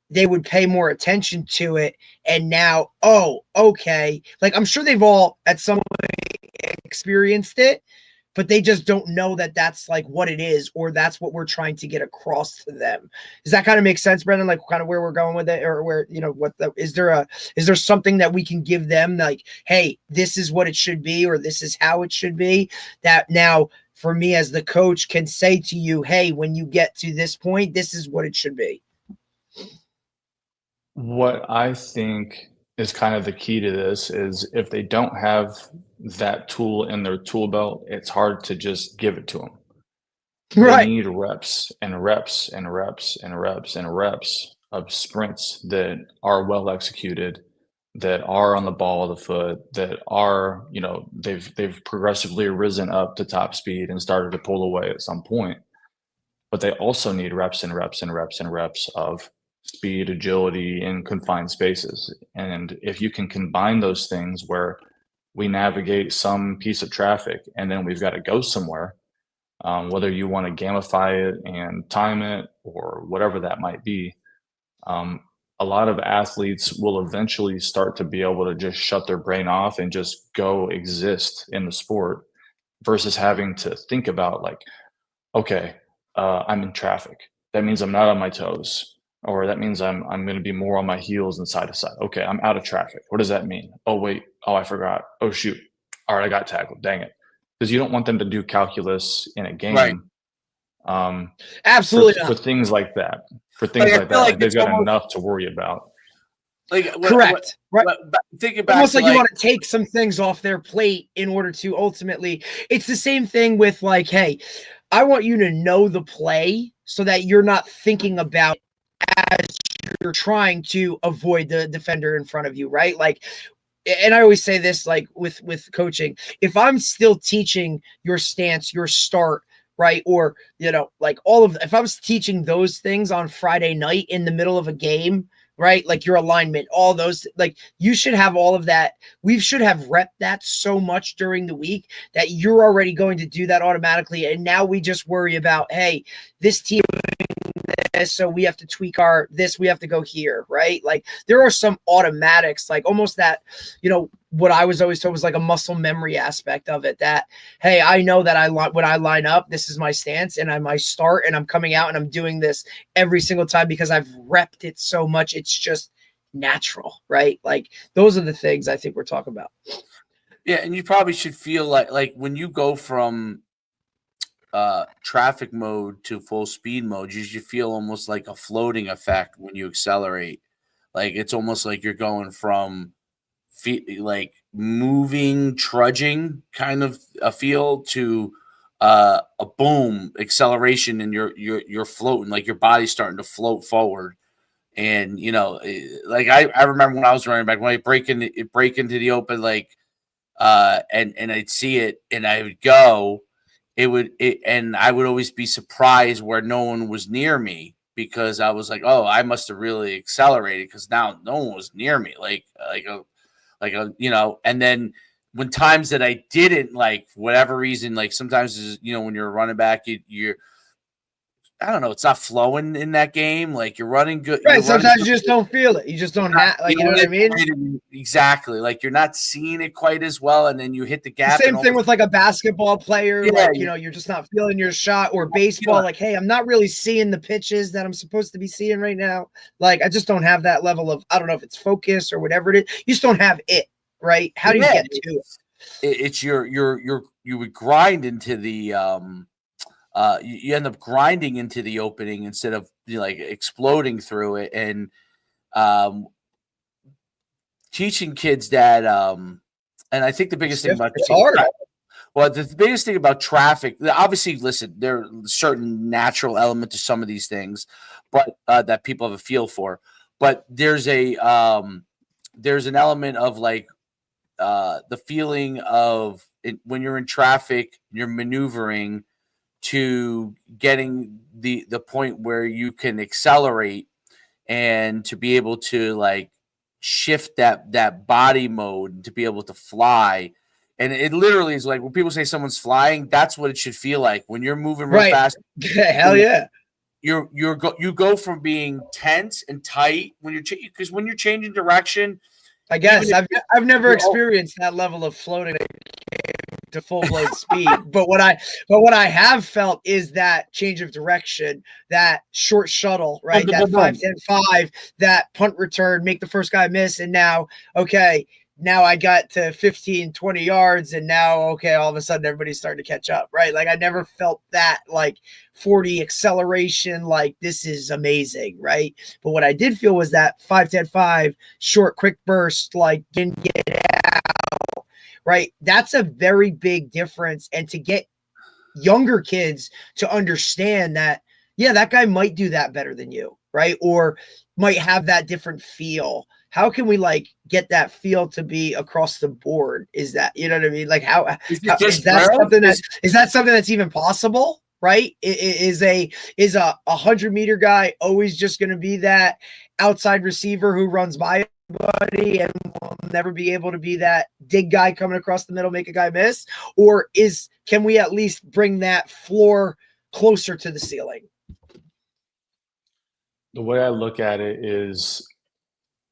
they would pay more attention to it. And now, oh, okay. Like I'm sure they've all at some point experienced it, but they just don't know that that's like what it is, or that's what we're trying to get across to them. Does that kind of make sense, Brendan? Like kind of where we're going with it, or where, is there something that we can give them like, hey, this is what it should be, or this is how it should be, that now for me as the coach can say to you, hey, when you get to this point, this is what it should be. What I think is kind of the key to this is if they don't have that tool in their tool belt, it's hard to just give it to them. Right. They need reps and reps and reps and reps and reps of sprints that are well executed, that are on the ball of the foot, that are, they've progressively risen up to top speed and started to pull away at some point. But they also need reps and reps and reps and reps of speed, agility in confined spaces. And if you can combine those things where we navigate some piece of traffic and then we've got to go somewhere, whether you want to gamify it and time it or whatever that might be, a lot of athletes will eventually start to be able to just shut their brain off and just go exist in the sport versus having to think about like, okay, I'm in traffic. That means I'm not on my toes. Or that means I'm going to be more on my heels and side to side. Okay, I'm out of traffic. What does that mean? Oh, wait. Oh, I forgot. Oh, shoot. All right, I got tackled. Dang it. Because you don't want them to do calculus in a game. Right. Absolutely for things like that. For things like that, like they've got enough to worry about. Correct. Right. Think about almost like you want to take some things off their plate in order to ultimately. It's the same thing with like, hey, I want you to know the play so that you're not thinking about as you're trying to avoid the defender in front of you, right? Like, and I always say this, like with coaching, if I'm still teaching your stance, your start, right, or like if I was teaching those things on Friday night in the middle of a game, right, like your alignment, all those, like you should have all of that. We should have repped that so much during the week that you're already going to do that automatically, and now we just worry about, hey, this team, so we have to tweak we have to go here, right? Like there are some automatics, like almost that, what I was always told was like a muscle memory aspect of it, that, hey, I know that when I line up, this is my stance and I start and I'm coming out and I'm doing this every single time because I've repped it so much. It's just natural, right? Like those are the things I think we're talking about. Yeah. And you probably should feel like when you go from traffic mode to full speed mode, you should feel almost like a floating effect when you accelerate. Like it's almost like you're going from like moving, trudging kind of a feel to a boom acceleration, and you're floating, like your body's starting to float forward. And like I remember when I was running back, when I break into the open, like and I'd see it and I would go, and I would always be surprised where no one was near me, because I was like, oh, I must have really accelerated because now no one was near me, and then when times that I didn't, like whatever reason, like sometimes when you're a running back, I don't know, it's not flowing in that game. Like you're running good. Right. You're running Sometimes you good, just don't feel it. You just don't have, like, you know what I mean? Exactly. Like you're not seeing it quite as well, and then you hit the gap. Same thing with like a basketball player. Yeah, like, you know, you're just not feeling your shot, or baseball. Like, hey, I'm not really seeing the pitches that I'm supposed to be seeing right now. Like, I just don't have that level of, I don't know if it's focus or whatever it is. You just don't have it, right? How do you get to it? It's you would grind into the you end up grinding into the opening instead of like exploding through it, and teaching kids that and I think the biggest thing about it's hard. Well, the biggest thing about traffic, obviously, listen, there are certain natural element to some of these things, but that people have a feel for. But there's an element of like the feeling of when you're in traffic, you're maneuvering to getting the point where you can accelerate and to be able to like shift that body mode to be able to fly. And it literally is like when people say someone's flying, that's what it should feel like when you're moving real fast. Hell yeah. You go from being tense and tight when you're because when you're changing direction. I guess I've never experienced that level of floating to full blown speed, but what I have felt is that change of direction, that short shuttle, right? That 5-10-5, that punt return, make the first guy miss, and now I got to 15, 20 yards, and now all of a sudden everybody's starting to catch up, right? Like I never felt that like 40 acceleration, like this is amazing, right? But what I did feel was that 5-10-5 short quick burst, like didn't get out, right? That's a very big difference. And to get younger kids to understand that, yeah, that guy might do that better than you, right? Or might have that different feel. How can we like get that feel to be across the board? Is that, you know what I mean? Like is that something that's even possible? Right? Is a 100-meter guy always just going to be that outside receiver who runs by everybody and will never be able to be that dig guy coming across the middle, make a guy miss? Or can we at least bring that floor closer to the ceiling? The way I look at it is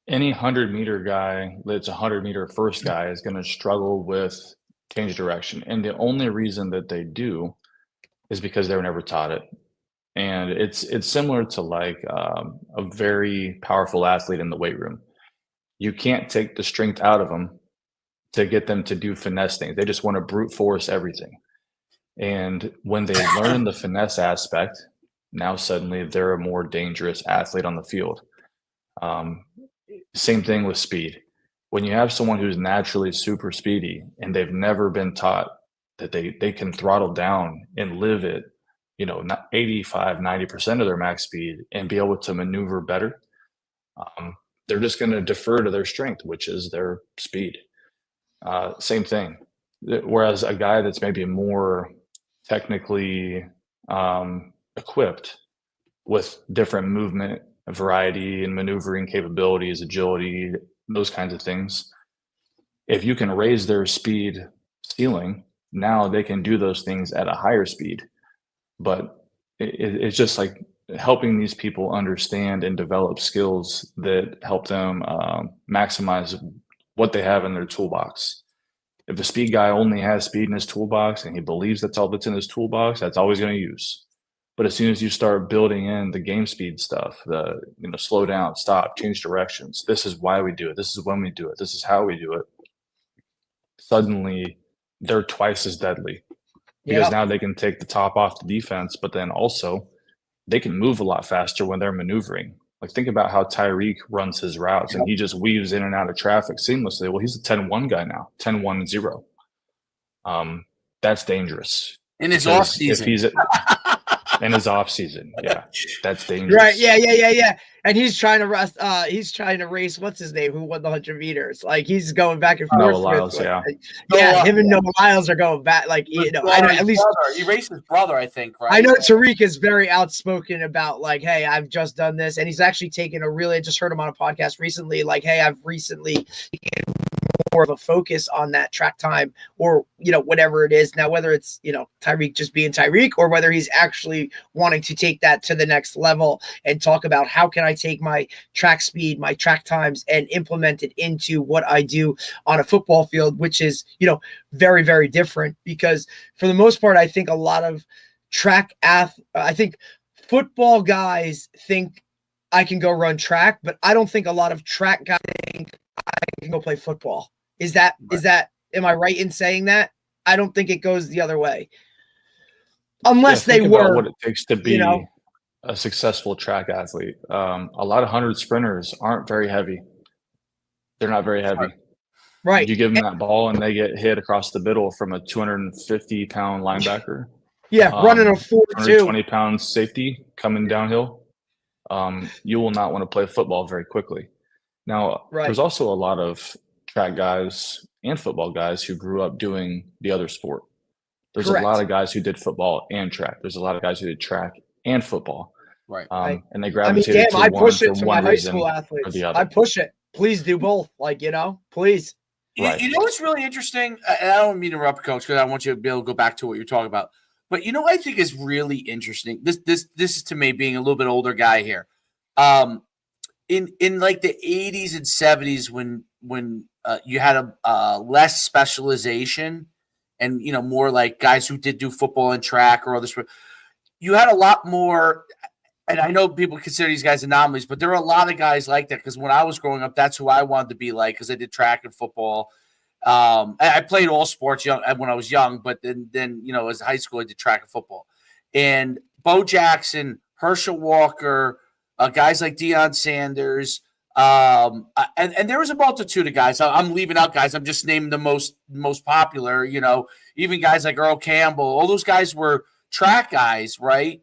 any 100-meter guy that's a 100-meter first guy is going to struggle with change direction. And the only reason that they do is because they were never taught it. And it's similar to like a very powerful athlete in the weight room. You can't take the strength out of them to get them to do finesse things. They just want to brute force everything. And when they learn the finesse aspect, now suddenly they're a more dangerous athlete on the field. Same thing with speed. When you have someone who's naturally super speedy and they've never been taught that they can throttle down and live at, 85, 90% of their max speed and be able to maneuver better, they're just going to defer to their strength, which is their speed. Same thing. Whereas a guy that's maybe more technically equipped with different movement variety and maneuvering capabilities, agility, those kinds of things, if you can raise their speed ceiling, now they can do those things at a higher speed. But it's just like helping these people understand and develop skills that help them maximize what they have in their toolbox. If a speed guy only has speed in his toolbox and he believes that's all that's in his toolbox, that's all he's going to use. But as soon as you start building in the game speed stuff, the slow down, stop, change directions, this is why we do it, this is when we do it, this is how we do it, suddenly they're twice as deadly. Because now they can take the top off the defense, but then also they can move a lot faster when they're maneuvering. Like think about how Tyreek runs his routes and he just weaves in and out of traffic seamlessly. Well, he's a 10-1 guy now, 10-1-0. That's dangerous. In his off season. If he's in his off season, yeah, that's dangerous. Right? Yeah. And he's trying to race. What's his name? Who won the 100 meters? Like he's going back and forth. Noah Lyles, him and Noah Lyles are going back. Like at least he raced his brother, I think. Right? I know Tariq is very outspoken about like, hey, I've just done this, and he's actually taken I just heard him on a podcast recently. Like, hey, I've recently taken more of a focus on that track time or, whatever it is. Now, whether it's, Tyreek just being Tyreek or whether he's actually wanting to take that to the next level and talk about how can I take my track speed, my track times and implement it into what I do on a football field, which is, very, very different because for the most part, I think a lot of I think football guys think I can go run track, but I don't think a lot of track guys think I can go play football. Am I right in saying that? I don't think it goes the other way. Unless they think were about what it takes to be a successful track athlete. A lot of 100 sprinters aren't very heavy. They're not very heavy. Right. You give them that ball and they get hit across the middle from a 250-pound linebacker. Yeah, running a 4.2. 120-pound safety coming downhill. You will not want to play football very quickly. Now, there's also a lot of track guys and football guys who grew up doing the other sport. There's a lot of guys who did football and track. There's a lot of guys who did track and football. Right. And they gravitated to I one push it for to one my high reason school or athletes. the other. I push it. Please do both. Please. You know what's really interesting? And I don't mean to interrupt, Coach, because I want you to be able to go back to what you're talking about. But you know what I think is really interesting? This is to me being a little bit older guy here. In like the 80s and 70s when you had a less specialization and more like guys who did do football and track or other sport, you had a lot more. And I know people consider these guys anomalies, but there are a lot of guys like that because when I was growing up, that's who I wanted to be like because I did track and football. I played all sports when I was young, but then as high school, I did track and football. And Bo Jackson, Herschel Walker, guys like Deion Sanders, and there was a multitude of guys. I'm leaving out guys. I'm just naming the most popular. Even guys like Earl Campbell. All those guys were track guys, right?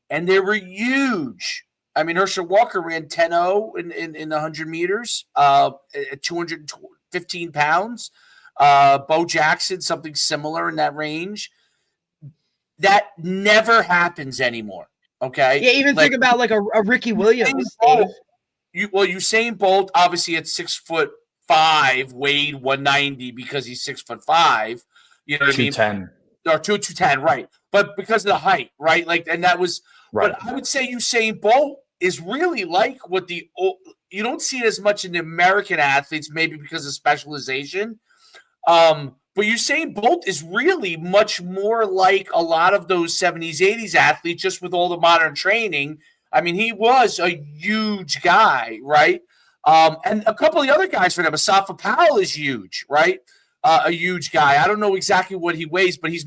And they were huge. I mean, Herschel Walker ran 10.0 in 100 meters at 215 pounds. Bo Jackson, something similar in that range. That never happens anymore. Okay. Yeah, even think about like a Ricky Williams. Usain Bolt, obviously at 6'5", weighed 190 because he's 6'5". You know what I mean? 210. Or 210, right? But because of the height, right? And that was. Right. But I would say Usain Bolt is really like what you don't see it as much in the American athletes, maybe because of specialization. But Usain Bolt is really much more like a lot of those 70s, 80s athletes, just with all the modern training. I mean, he was a huge guy, right? And a couple of the other guys for them, Asafa Powell is huge, right? A huge guy. I don't know exactly what he weighs, but you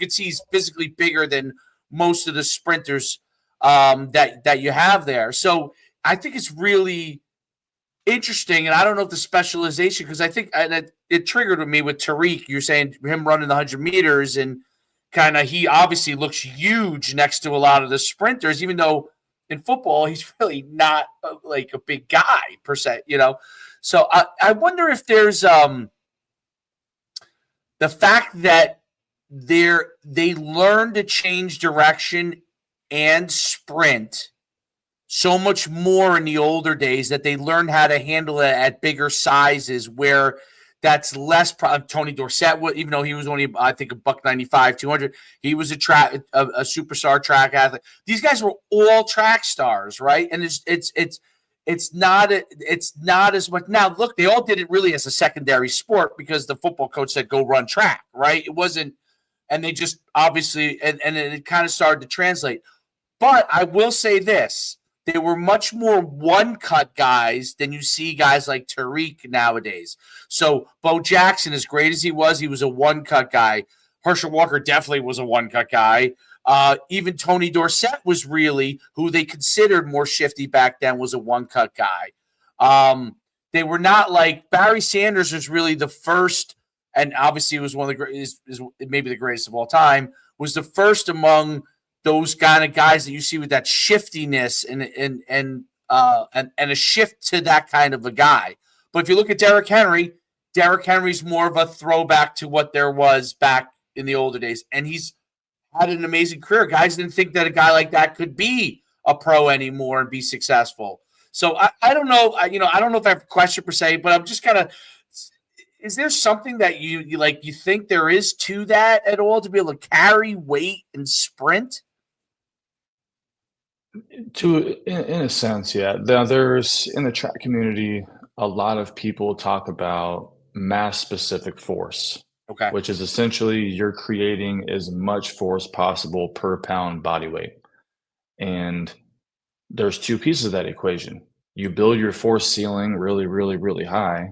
can see he's physically bigger than most of the sprinters that you have there. So I think it's really interesting, and I don't know if the specialization, because I think it triggered with me with Tariq. You're saying him running the 100 meters, and kind of he obviously looks huge next to a lot of the sprinters, even though in football he's really not like a big guy per se, So I wonder if there's the fact that they learn to change direction and sprint so much more in the older days that they learned how to handle it at bigger sizes where that's less Tony Dorsett, even though he was only, I think, $195, 200, he was a superstar track athlete. These guys were all track stars, right? And it's not as much. Now, look, they all did it really as a secondary sport because the football coach said, go run track, right? It wasn't, and they just obviously, and it kind of started to translate. But I will say this, they were much more one-cut guys than you see guys like Tariq nowadays. So Bo Jackson, as great as he was a one-cut guy. Herschel Walker definitely was a one-cut guy. Even Tony Dorsett was really, who they considered more shifty back then, was a one-cut guy. They were not like Barry Sanders was really the first, and obviously he was one of the greatest, is maybe the greatest of all time, was the first among those kind of guys that you see with that shiftiness and a shift to that kind of a guy. But if you look at Derrick Henry's more of a throwback to what there was back in the older days. And he's had an amazing career. Guys didn't think that a guy like that could be a pro anymore and be successful. So I don't know. I don't know if I have a question per se, but I'm just kind of, is there something that you like? You think there is to that at all to be able to carry weight and sprint? In a sense, yeah. There's in the track community, a lot of people talk about mass specific force, Okay. which is essentially you're creating as much force possible per pound body weight. And there's two pieces of that equation. You build your force ceiling really, really, really high,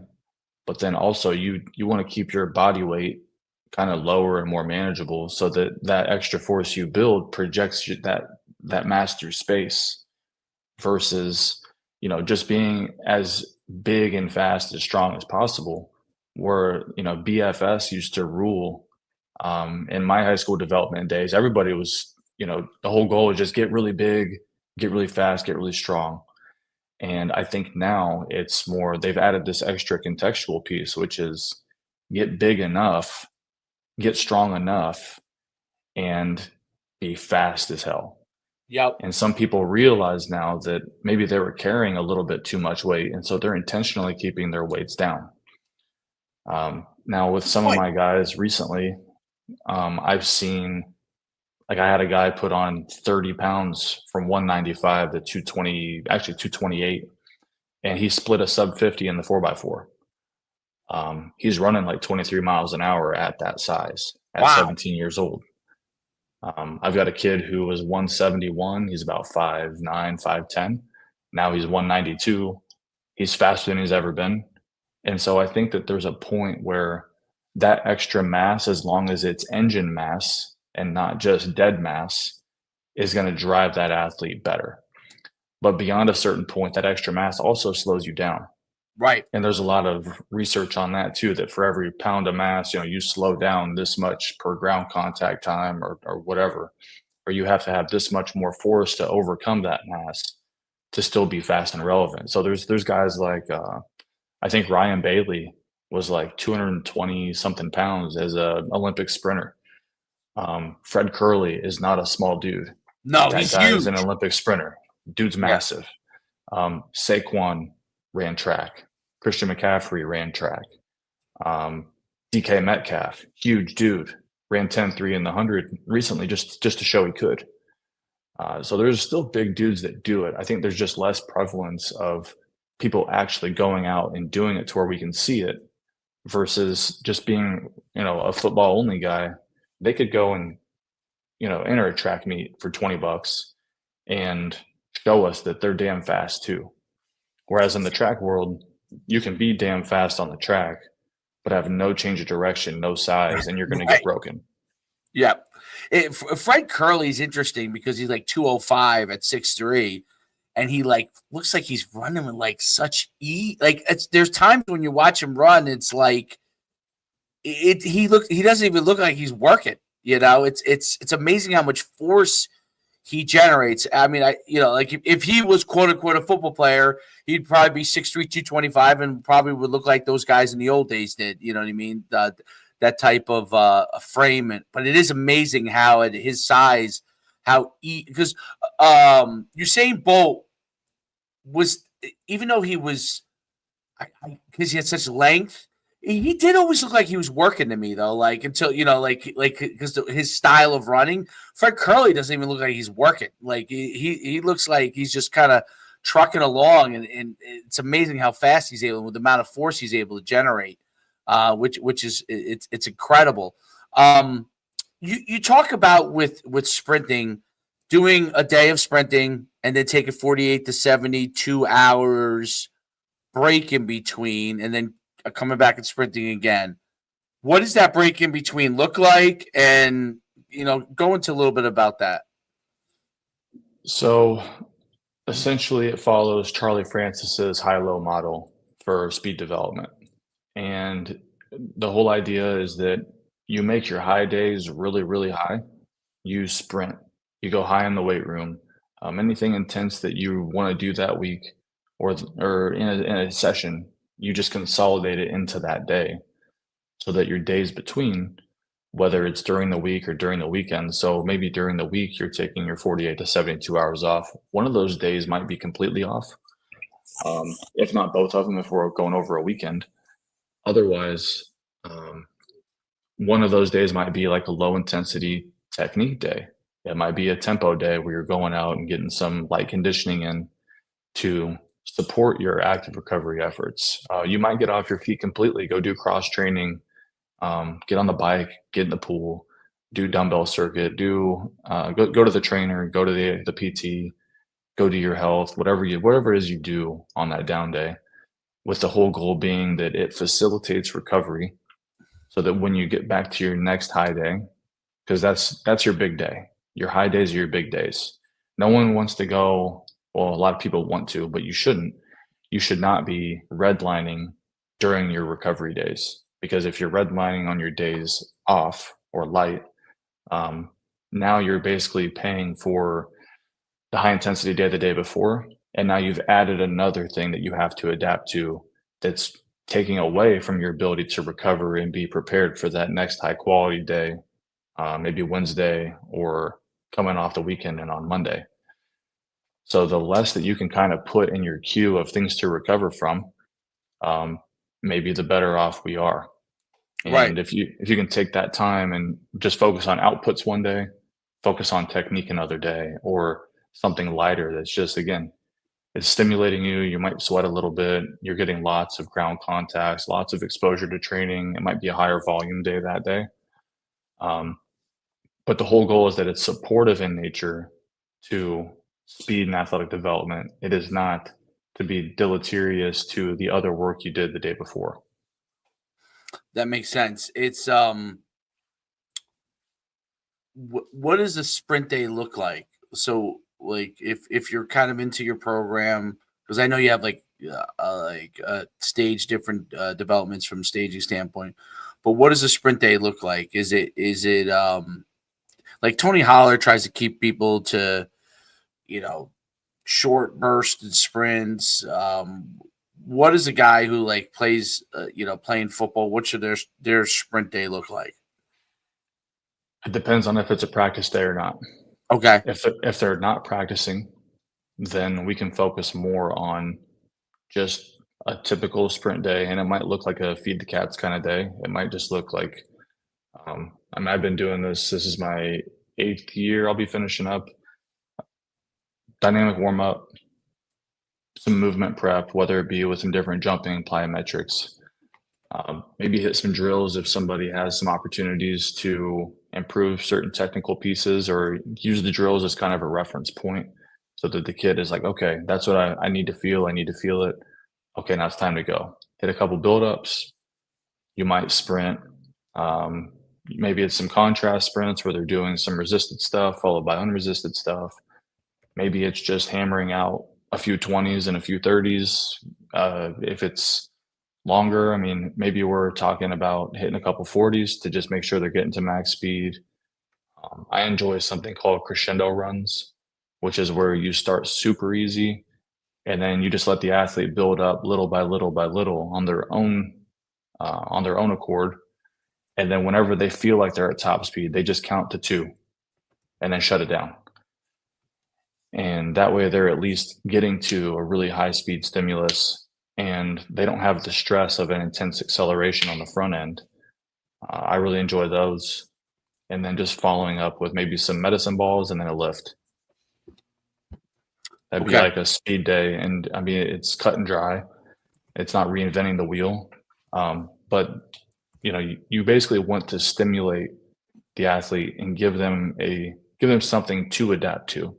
but then also you want to keep your body weight kind of lower and more manageable so that that extra force you build projects that mass through space versus just being as big and fast as strong as possible where BFS used to rule in my high school development days. Everybody was, the whole goal was just get really big, get really fast, get really strong. And I think now it's more, they've added this extra contextual piece, which is get big enough, get strong enough, and be fast as hell. Yep. And some people realize now that maybe they were carrying a little bit too much weight, and so they're intentionally keeping their weights down. Now, with some of my guys recently, I've seen, like I had a guy put on 30 pounds from 195 to 220, actually 228, and he split a sub 50 in the 4x4. He's running like 23 miles an hour at that size at Wow. 17 years old. I've got a kid who was 171. He's about 5'9", 5'10". Now he's 192. He's faster than he's ever been. And so I think that there's a point where that extra mass, as long as it's engine mass and not just dead mass, is going to drive that athlete better. But beyond a certain point, that extra mass also slows you down. Right. And there's a lot of research on that too, that for every pound of mass, you slow down this much per ground contact time or whatever, or you have to have this much more force to overcome that mass to still be fast and relevant. So there's guys like, I think Ryan Bailey was like 220 something pounds as a Olympic sprinter. Fred Curley is not a small dude. No, That he's guy huge. is an Olympic sprinter. Dude's massive. Saquon ran track. Christian McCaffrey ran track. DK Metcalf, huge dude, ran 10.3 in the 100 recently just to show he could. So there's still big dudes that do it. I think there's just less prevalence of people actually going out and doing it to where we can see it versus just being, a football only guy. They could go and, enter a track meet for $20 and show us that they're damn fast too. Whereas in the track world, you can be damn fast on the track, but have no change of direction, no size, and you're going to get broken. Yeah. Fred Curley's interesting because he's like 205 at 6'3", and he like looks like he's running with like such there's times when you watch him run, it's like he doesn't even look like he's working. It's amazing how much force he generates. I mean, like if he was quote unquote a football player, he'd probably be 6'3", 225 and probably would look like those guys in the old days did. You know what I mean? That type of frame. But it is amazing how at his size, because Usain Bolt was, even though he was, because he had such length, he did always look like he was working to me though. Like until because his style of running, Fred Curley doesn't even look like he's working. Like he looks like he's just kind of trucking along, and it's amazing how fast he's able, with the amount of force he's able to generate, which is it's incredible. You talk about with sprinting, doing a day of sprinting and then take a 48 to 72 hours break in between, and then coming back and sprinting again. What does that break in between look like? And, go into a little bit about that. So essentially it follows Charlie Francis's high-low model for speed development. And the whole idea is that you make your high days really, really high. You sprint, you go high in the weight room. Anything intense that you want to do that week or in a session, you just consolidate it into that day so that your days between, whether it's during the week or during the weekend. So maybe during the week, you're taking your 48 to 72 hours off. One of those days might be completely off. If not both of them, if we're going over a weekend. Otherwise, one of those days might be like a low intensity technique day. It might be a tempo day where you're going out and getting some light conditioning in to support your active recovery efforts. You might get off your feet completely, go do cross training, get on the bike, get in the pool, do dumbbell circuit, go to the trainer, go to the PT, go to your health, whatever it is you do on that down day, with the whole goal being that it facilitates recovery so that when you get back to your next high day, because that's your big day. Your high days are your big days. No one wants to go, well, a lot of people want to, but you shouldn't. You should not be redlining during your recovery days, because if you're redlining on your days off or light, now you're basically paying for the high intensity day the day before, and now you've added another thing that you have to adapt to that's taking away from your ability to recover and be prepared for that next high quality day, maybe Wednesday or coming off the weekend and on Monday. So the less that you can kind of put in your queue of things to recover from, maybe the better off we are. Right. And if you can take that time and just focus on outputs one day, focus on technique another day, or something lighter that's just, again, it's stimulating you. You might sweat a little bit. You're getting lots of ground contacts, lots of exposure to training. It might be a higher volume day that day. But the whole goal is that it's supportive in nature to speed and athletic development. It is not to be deleterious to the other work you did the day before. That makes sense. It's what does a sprint day look like? So like if you're kind of into your program, because I know you have like stage different developments from staging standpoint, but what does a sprint day look like? Is it like Tony Holler tries to keep people to, short burst and sprints? What is a guy who like plays, playing football? What should their sprint day look like? It depends on if it's a practice day or not. Okay. If they're not practicing, then we can focus more on just a typical sprint day, and it might look like a feed the cats kind of day. It might just look like, I've been doing this. This is my 8th year. I'll be finishing up. Dynamic warm up, some movement prep, whether it be with some different jumping plyometrics. Maybe hit some drills if somebody has some opportunities to improve certain technical pieces, or use the drills as kind of a reference point so that the kid is like, okay, that's what I need to feel. I need to feel it. Okay, now it's time to go. Hit a couple buildups. You might sprint. Maybe it's some contrast sprints where they're doing some resisted stuff followed by unresisted stuff. Maybe it's just hammering out a few 20s and a few 30s. If it's longer, I mean, maybe we're talking about hitting a couple 40s to just make sure they're getting to max speed. I enjoy something called crescendo runs, which is where you start super easy and then you just let the athlete build up little by little by little on their own accord. And then whenever they feel like they're at top speed, they just count to 2 and then shut it down. And that way they're at least getting to a really high speed stimulus, and they don't have the stress of an intense acceleration on the front end. I really enjoy those. And then just following up with maybe some medicine balls and then a lift. That'd be Okay. like a speed day. And I mean, it's cut and dry. It's not reinventing the wheel. But you basically want to stimulate the athlete and give them something to adapt to.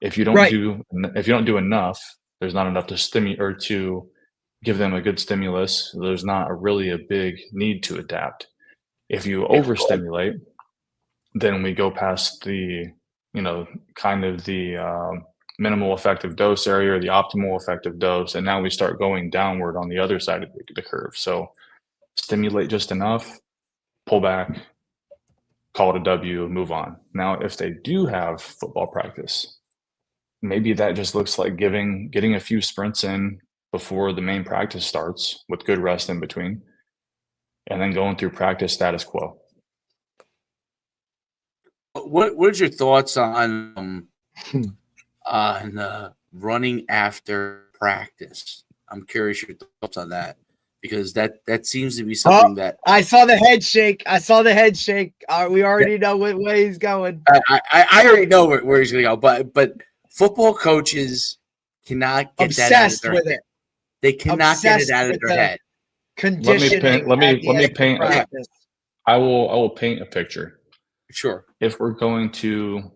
If you don't Right. do enough, there's not enough to stimulate or to give them a good stimulus. There's not really a big need to adapt. If you overstimulate, then we go past the, kind of the minimal effective dose area or the optimal effective dose, and now we start going downward on the other side of the curve. So stimulate just enough, pull back, call it a W, move on. Now, if they do have football practice, maybe that just looks like getting a few sprints in before the main practice starts with good rest in between, and then going through practice status quo. What's your thoughts on running after practice? I'm curious your thoughts on that, because that seems to be something that I saw the head shake. We already know what way he's going. I already know where he's going to go, but football coaches cannot get that out of Obsessed their with head. it. They cannot get it Obsessed out of with their the head. conditioning. Let me paint. Practice. I will paint a picture. Sure. If we're going to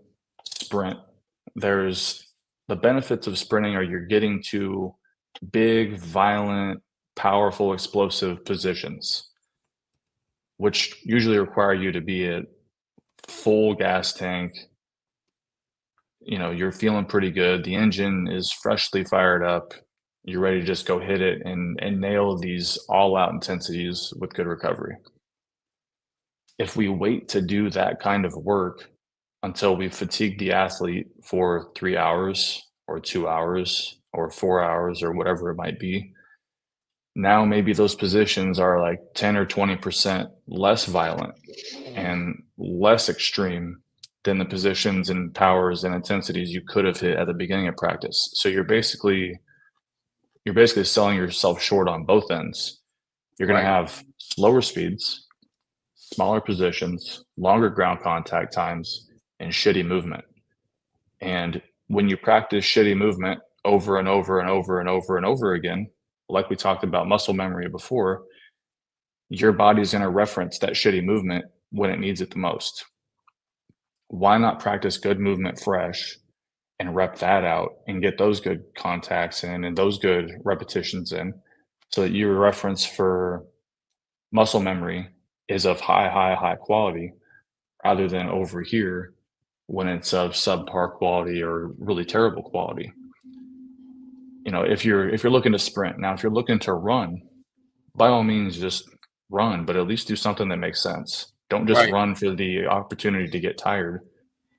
sprint, there's the benefits of sprinting are you're getting to big, violent, powerful, explosive positions, which usually require you to be at full gas tank. You're feeling pretty good. The engine is freshly fired up. You're ready to just go hit it and nail these all-out intensities with good recovery. If we wait to do that kind of work until we fatigue the athlete for 3 hours or 2 hours or 4 hours or whatever it might be, now maybe those positions are like 10 or 20% less violent and less extreme than the positions and powers and intensities you could have hit at the beginning of practice. So you're basically selling yourself short on both ends. You're going to have slower speeds, smaller positions, longer ground contact times, and shitty movement. And when you practice shitty movement over and over and over and over and over again, like we talked about muscle memory before, your body's going to reference that shitty movement when it needs it the most. Why not practice good movement fresh and rep that out and get those good contacts in and those good repetitions in so that your reference for muscle memory is of high quality rather than over here when it's of subpar quality or really terrible quality. If you're looking to sprint, now if you're looking to run, by all means just run, but at least do something that makes sense. Don't just run for the opportunity to get tired.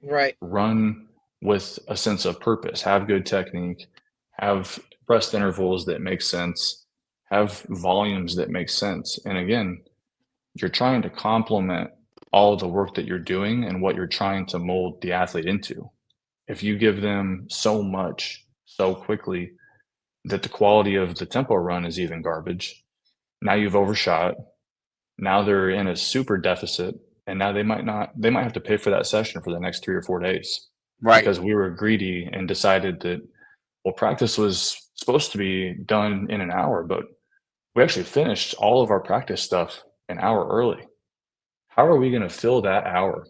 Right. Run with a sense of purpose. Have good technique. Have rest intervals that make sense. Have volumes that make sense. And again, you're trying to complement all of the work that you're doing and what you're trying to mold the athlete into. If you give them so much so quickly that the quality of the tempo run is even garbage, now you've overshot. Now they're in a super deficit, and now they might have to pay for that session for the next 3 or 4 days. Right. Because we were greedy and decided that, well, practice was supposed to be done in an hour, but we actually finished all of our practice stuff an hour early. How are we going to fill that hour?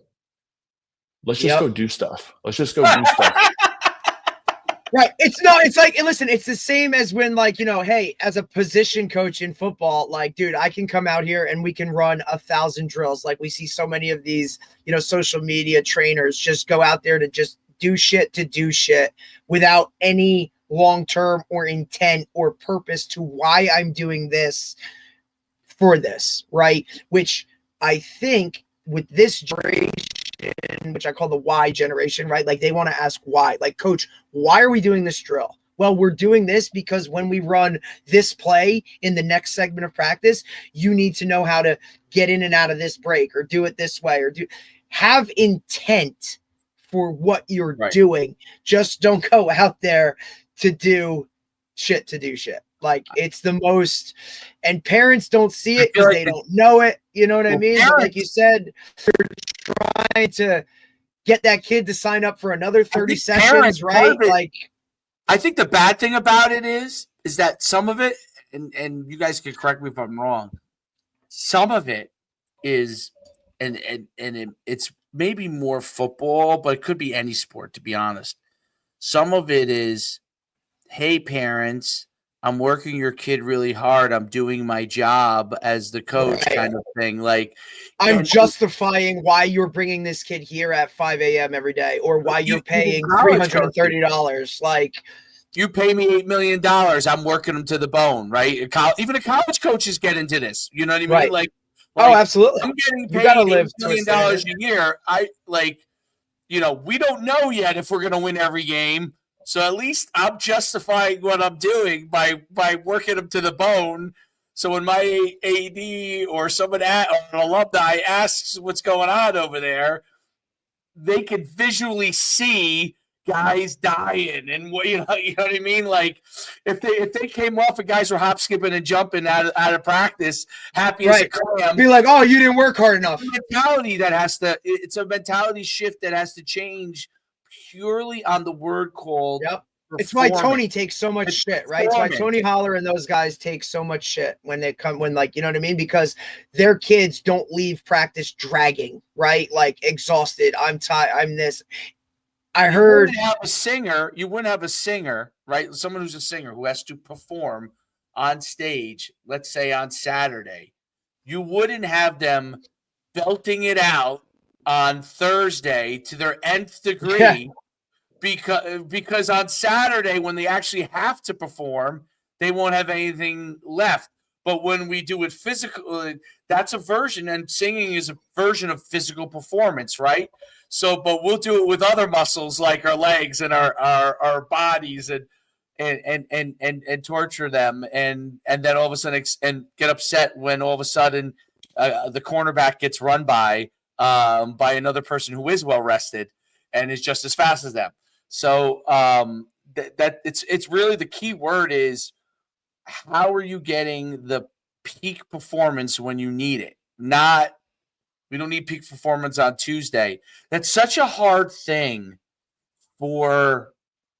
Let's just go do stuff. Right. It's like, listen, it's the same as when, like, hey, as a position coach in football, like, dude, I can come out here and we can run 1,000 drills. Like, we see so many of these, social media trainers just go out there to just do shit without any long-term or intent or purpose to why I'm doing this for this, right? Which I think with this generation, which I call the why generation, right? Like, they want to ask why. Like, coach, why are we doing this drill? Well, we're doing this because when we run this play in the next segment of practice, you need to know how to get in and out of this break or do it this way or have intent for what you're doing. Just don't go out there to do shit. Like, it's the most, and parents don't see it because they don't know it. You know what I mean? But like you said, you're trying to get that kid to sign up for another 30 sessions, right? Like, I think the bad thing about it is that some of it, and you guys can correct me if I'm wrong, some of it is, and it's maybe more football, but it could be any sport, to be honest. Some of it is, hey, parents, I'm working your kid really hard. I'm doing my job as the coach, kind of thing. Like, I'm justifying why you're bringing this kid here at 5 a.m. every day, or why you're paying $330. Like, you pay me $8 million. I'm working them to the bone, right? Even the college coaches get into this. You know what I mean? Right. Like, oh, absolutely. I'm getting paid you gotta live $8 million a year. We don't know yet if we're going to win every game. So at least I'm justifying what I'm doing by working them to the bone. So when my AD or someone, or an alumni, asks what's going on over there, they can visually see guys dying and you know what I mean. Like if they came off and guys were hop skipping and jumping out of practice, happy as a clam. Be like, oh, you didn't work hard enough. Mentality that has to. It's a mentality shift that has to change purely on the word called. Yep. It's why Tony takes so much shit, right? It's why Tony Holler and those guys take so much shit when they come, like, you know what I mean? Because their kids don't leave practice dragging, right? Like exhausted. I'm tired. I'm this. I heard you wouldn't have a singer, right? Someone who's a singer who has to perform on stage, let's say on Saturday. You wouldn't have them belting it out on Thursday to their nth degree. Yeah. Because on Saturday, when they actually have to perform, they won't have anything left. But when we do it physical, that's a version, and singing is a version of physical performance, right? So, but we'll do it with other muscles like our legs and our bodies and torture them, and then all of a sudden and get upset when all of a sudden the cornerback gets run by another person who is well rested and is just as fast as them. So that it's really the key word is how are you getting the peak performance when you need it? Not we don't need peak performance on Tuesday. That's such a hard thing for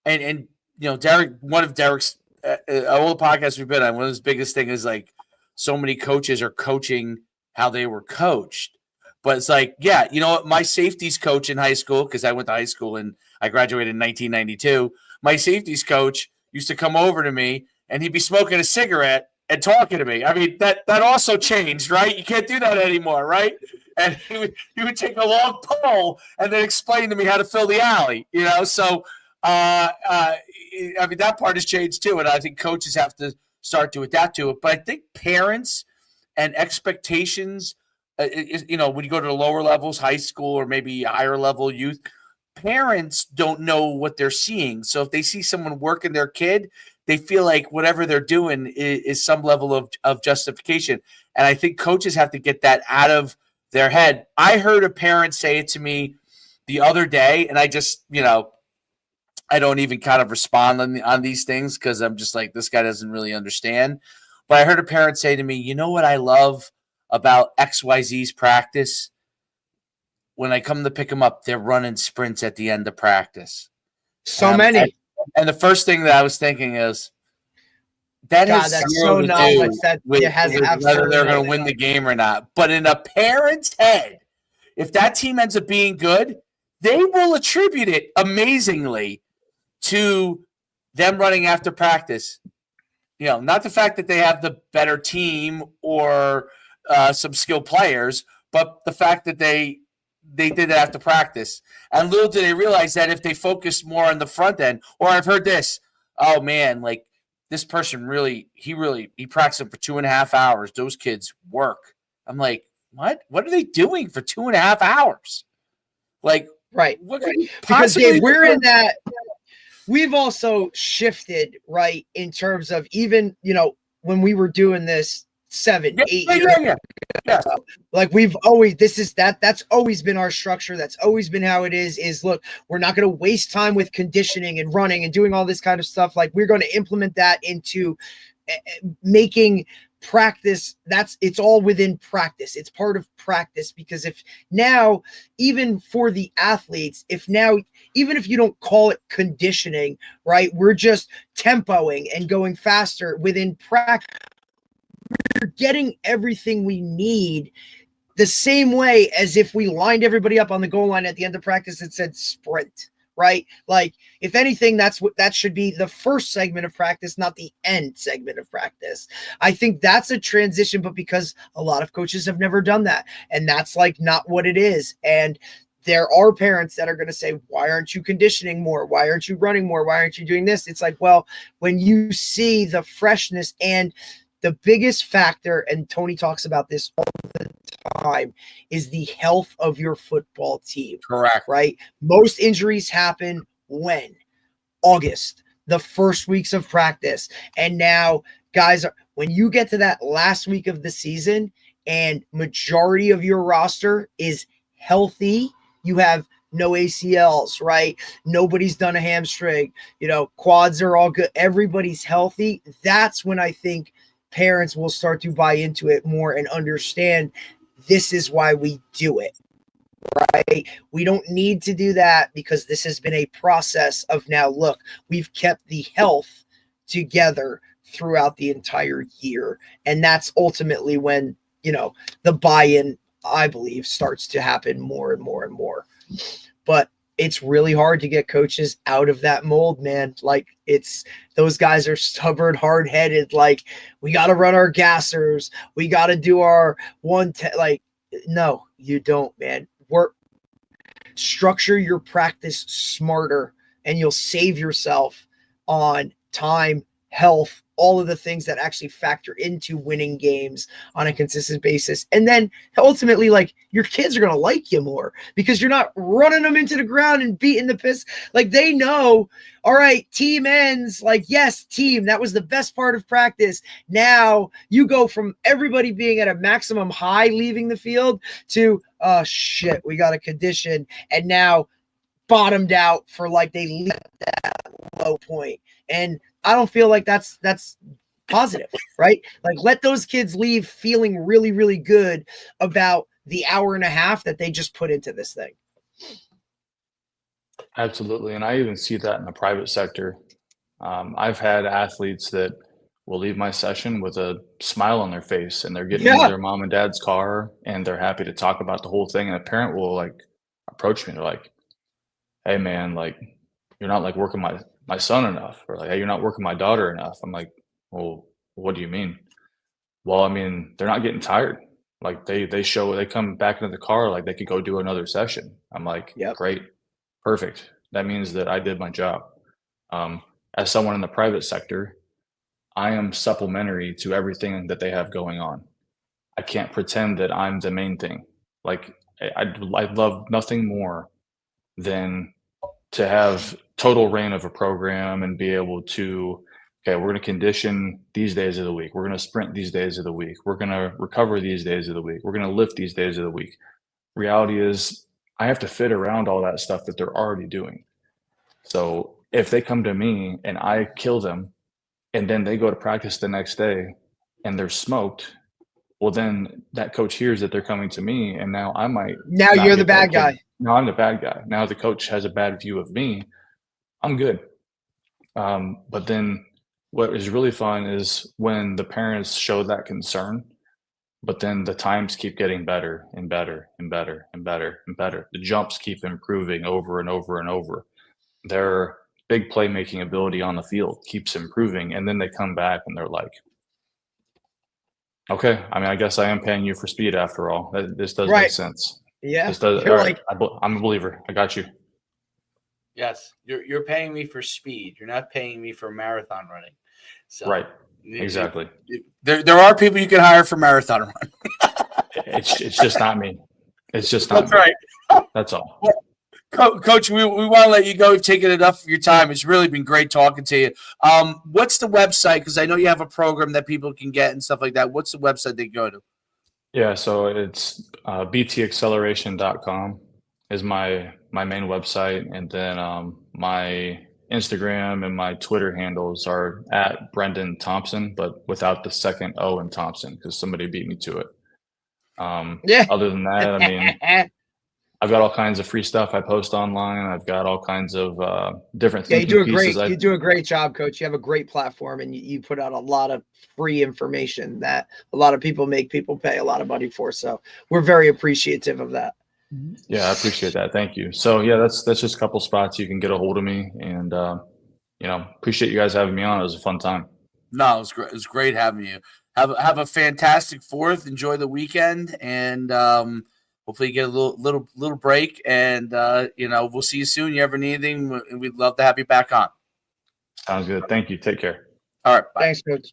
and you know Derek. One of Derek's all the podcasts we've been on. One of his biggest thing is like so many coaches are coaching how they were coached. But it's like, yeah, you know what? My safeties coach in high school, because I went to high school and I graduated in 1992. My safeties coach used to come over to me and he'd be smoking a cigarette and talking to me. I mean, that also changed, right? You can't do that anymore, right? And he would take a long pull and then explain to me how to fill the alley, you know? So, I mean, that part has changed too. And I think coaches have to start to adapt to it. But I think parents and expectations, you know, when you go to the lower levels, high school or maybe higher level youth, parents don't know what they're seeing. So if they see someone working their kid, they feel like whatever they're doing is some level of justification. And I think coaches have to get that out of their head. I heard a parent say it to me the other day, and I just, you know, I don't even kind of respond on these things because I'm just like, this guy doesn't really understand. But I heard a parent say to me, you know what I love about XYZ's practice? When I come to pick them up, they're running sprints at the end of practice. So many. And the first thing that I was thinking is, that's so knowledge that it has whether they're going to win the game or not. But in a parent's head, if that team ends up being good, they will attribute it amazingly to them running after practice. You know, not the fact that they have the better team or some skilled players, but the fact that they did it after practice. And little did they realize that if they focused more on the front end, or I've heard this, oh man, like this person he practiced for 2.5 hours. Those kids work. I'm like, what? What are they doing for 2.5 hours? Like, right. What could because Dave, we're in that. We've also shifted, right, in terms of even, you know, when we were doing this 7, 8 years ago. Yeah. Like we've always, that's always been our structure. That's always been how it is look, we're not going to waste time with conditioning and running and doing all this kind of stuff. Like we're going to implement that into making practice. It's all within practice. It's part of practice, because if now, even for the athletes, even if you don't call it conditioning, right, we're just tempoing and going faster within practice. We're getting everything we need the same way as if we lined everybody up on the goal line at the end of practice and said sprint, right? Like, if anything, that should be the first segment of practice, not the end segment of practice. I think that's a transition, but because a lot of coaches have never done that, and that's like not what it is. And there are parents that are going to say, why aren't you conditioning more? Why aren't you running more? Why aren't you doing this? It's like, well, when you see the freshness, and the biggest factor, and Tony talks about this all the time, is the health of your football team. Correct. Right? Most injuries happen when? August, the first weeks of practice. And now, guys, when you get to that last week of the season and majority of your roster is healthy, you have no ACLs, right? Nobody's done a hamstring, quads are all good. Everybody's healthy. That's when I think parents will start to buy into it more and understand this is why we do it, right? We don't need to do that because this has been a process of now, look, we've kept the health together throughout the entire year. And that's ultimately when, the buy-in, I believe, starts to happen more and more and more. But it's really hard to get coaches out of that mold, man. Like, those guys are stubborn, hard-headed. Like, we got to run our gassers. We got to do our no, you don't, man. Structure your practice smarter and you'll save yourself on time, health, all of the things that actually factor into winning games on a consistent basis. And then ultimately, like, your kids are going to like you more because you're not running them into the ground and beating the piss. Like, they know, all right, team ends. Like, yes, team, that was the best part of practice. Now you go from everybody being at a maximum high leaving the field to, oh shit, we got a condition. And now bottomed out for like they leave that low point. And I don't feel like that's positive, right? Like, let those kids leave feeling really, really good about the hour and a half that they just put into this thing. Absolutely. And I even see that in the private sector. I've had athletes that will leave my session with a smile on their face and they're getting into their mom and dad's car and they're happy to talk about the whole thing. And a parent will like approach me. They're like, hey man, like, you're not like working my son enough, or like, hey, you're not working my daughter enough. I'm like, well, what do you mean? Well, I mean, they're not getting tired. Like they come back into the car like they could go do another session. I'm like, Yep. Great, perfect. That means that I did my job. As someone in the private sector, I am supplementary to everything that they have going on. I can't pretend that I'm the main thing. Like I'd love nothing more than to have total reign of a program and be able to, okay, we're going to condition these days of the week. We're going to sprint these days of the week. We're going to recover these days of the week. We're going to lift these days of the week. Reality is I have to fit around all that stuff that they're already doing. So if they come to me and I kill them and then they go to practice the next day and they're smoked, well, then that coach hears that they're coming to me and now I might. Now you're the bad guy. No, I'm the bad guy. Now the coach has a bad view of me. I'm good. But then what is really fun is when the parents show that concern, but then the times keep getting better and better and better and better and better. The jumps keep improving over and over and over. Their big playmaking ability on the field keeps improving. And then they come back and they're like, okay, I mean, I guess I am paying you for speed after all. This does make sense. Yeah. This does. All right, I'm a believer. I got you. Yes, you're paying me for speed. You're not paying me for marathon running. So right. Exactly. There are people you can hire for marathon running. It's just not me. It's just not That's me. right. That's all. Coach, we want to let you go. We've taken enough of your time. It's really been great talking to you. What's the website? Because I know you have a program that people can get and stuff like that. What's the website they go to? Yeah, so it's btacceleration.com is my main website. And then my Instagram and my Twitter handles are at Brendan Thompson, but without the second O in Thompson because somebody beat me to it. Other than that, I mean, I've got all kinds of free stuff I post online. I've got all kinds of different you thinking do pieces. You do a great job, Coach. You have a great platform, and you put out a lot of free information that a lot of people make people pay a lot of money for. So we're very appreciative of that. Yeah, I appreciate that. Thank you. So yeah, that's just a couple spots you can get a hold of me, and appreciate you guys having me on. It was a fun time. No, it was great. It was great having you. Have a fantastic 4th. Enjoy the weekend, and hopefully you get a little break. And we'll see you soon. You ever need anything, we'd love to have you back on. Sounds good. Thank you. Take care. All right. Bye. Thanks, Coach.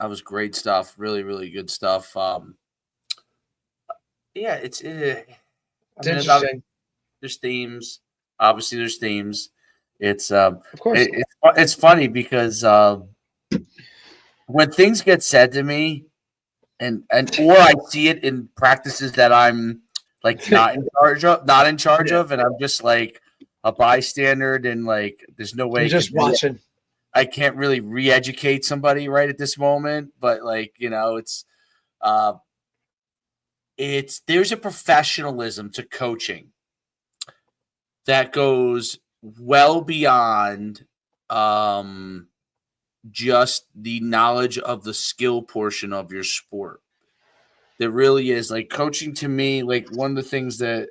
That was great stuff. Really, really good stuff. Yeah, it's interesting. There's themes. Obviously, there's themes. It's of course it's funny because when things get said to me, and or I see it in practices that I'm like not in charge of, and I'm just like a bystander, and like there's no way I'm just watching. I can't really re-educate somebody right at this moment, but like, it's there's a professionalism to coaching that goes well beyond just the knowledge of the skill portion of your sport. There really is, like, coaching to me, like, one of the things that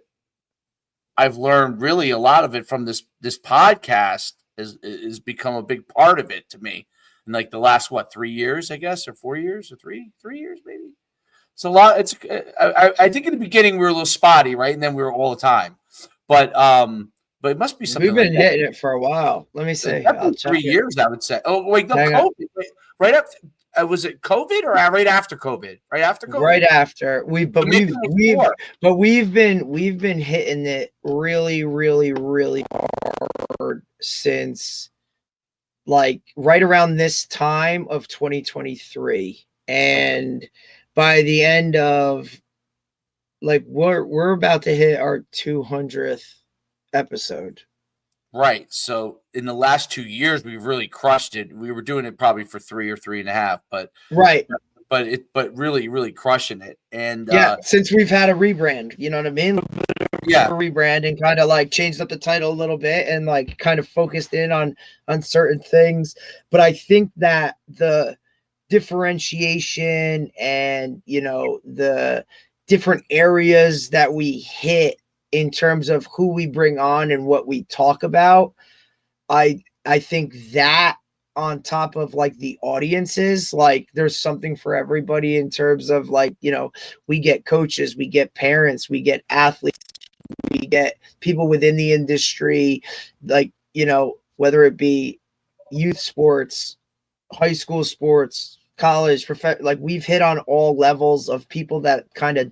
I've learned really a lot of it from this podcast is become a big part of it to me in like the last 3 years, I guess, or 4 years, or three years maybe. It's a lot. It's I think in the beginning we were a little spotty, right, and then we were all the time, but it must be something. We've been like hitting it for a while. Let me see. I'll 3 years, I would say. Oh wait, no, COVID. Wait, right up. Was it COVID or right after COVID? Right after COVID. Right after we've been hitting it really hard since like right around this time of 2023, and by the end of like we're about to hit our 200th episode. Right. So in the last 2 years, we've really crushed it. We were doing it probably for 3 or 3.5, but right. But really crushing it. And since we've had a rebrand, you know what I mean? Yeah. Rebrand and kind of like changed up the title a little bit and like kind of focused in on certain things. But I think that the differentiation and, the different areas that we hit in terms of who we bring on and what we talk about, I think that on top of like the audiences, like there's something for everybody in terms of like, we get coaches, we get parents, we get athletes, we get people within the industry, like, whether it be youth sports, high school sports, college, like we've hit on all levels of people that kind of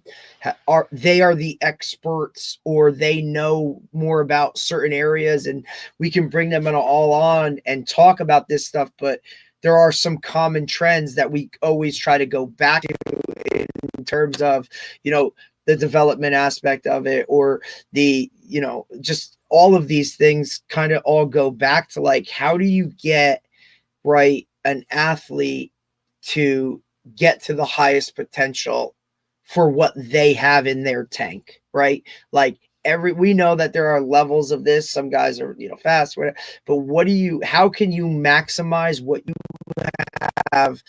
are the experts, or they know more about certain areas, and we can bring them all on and talk about this stuff. But there are some common trends that we always try to go back to in terms of, the development aspect of it, or the, just all of these things kind of all go back to like, how do you get right an athlete to get to the highest potential for what they have in their tank, right? Like we know that there are levels of this. Some guys are, fast, whatever, but how can you maximize what you have,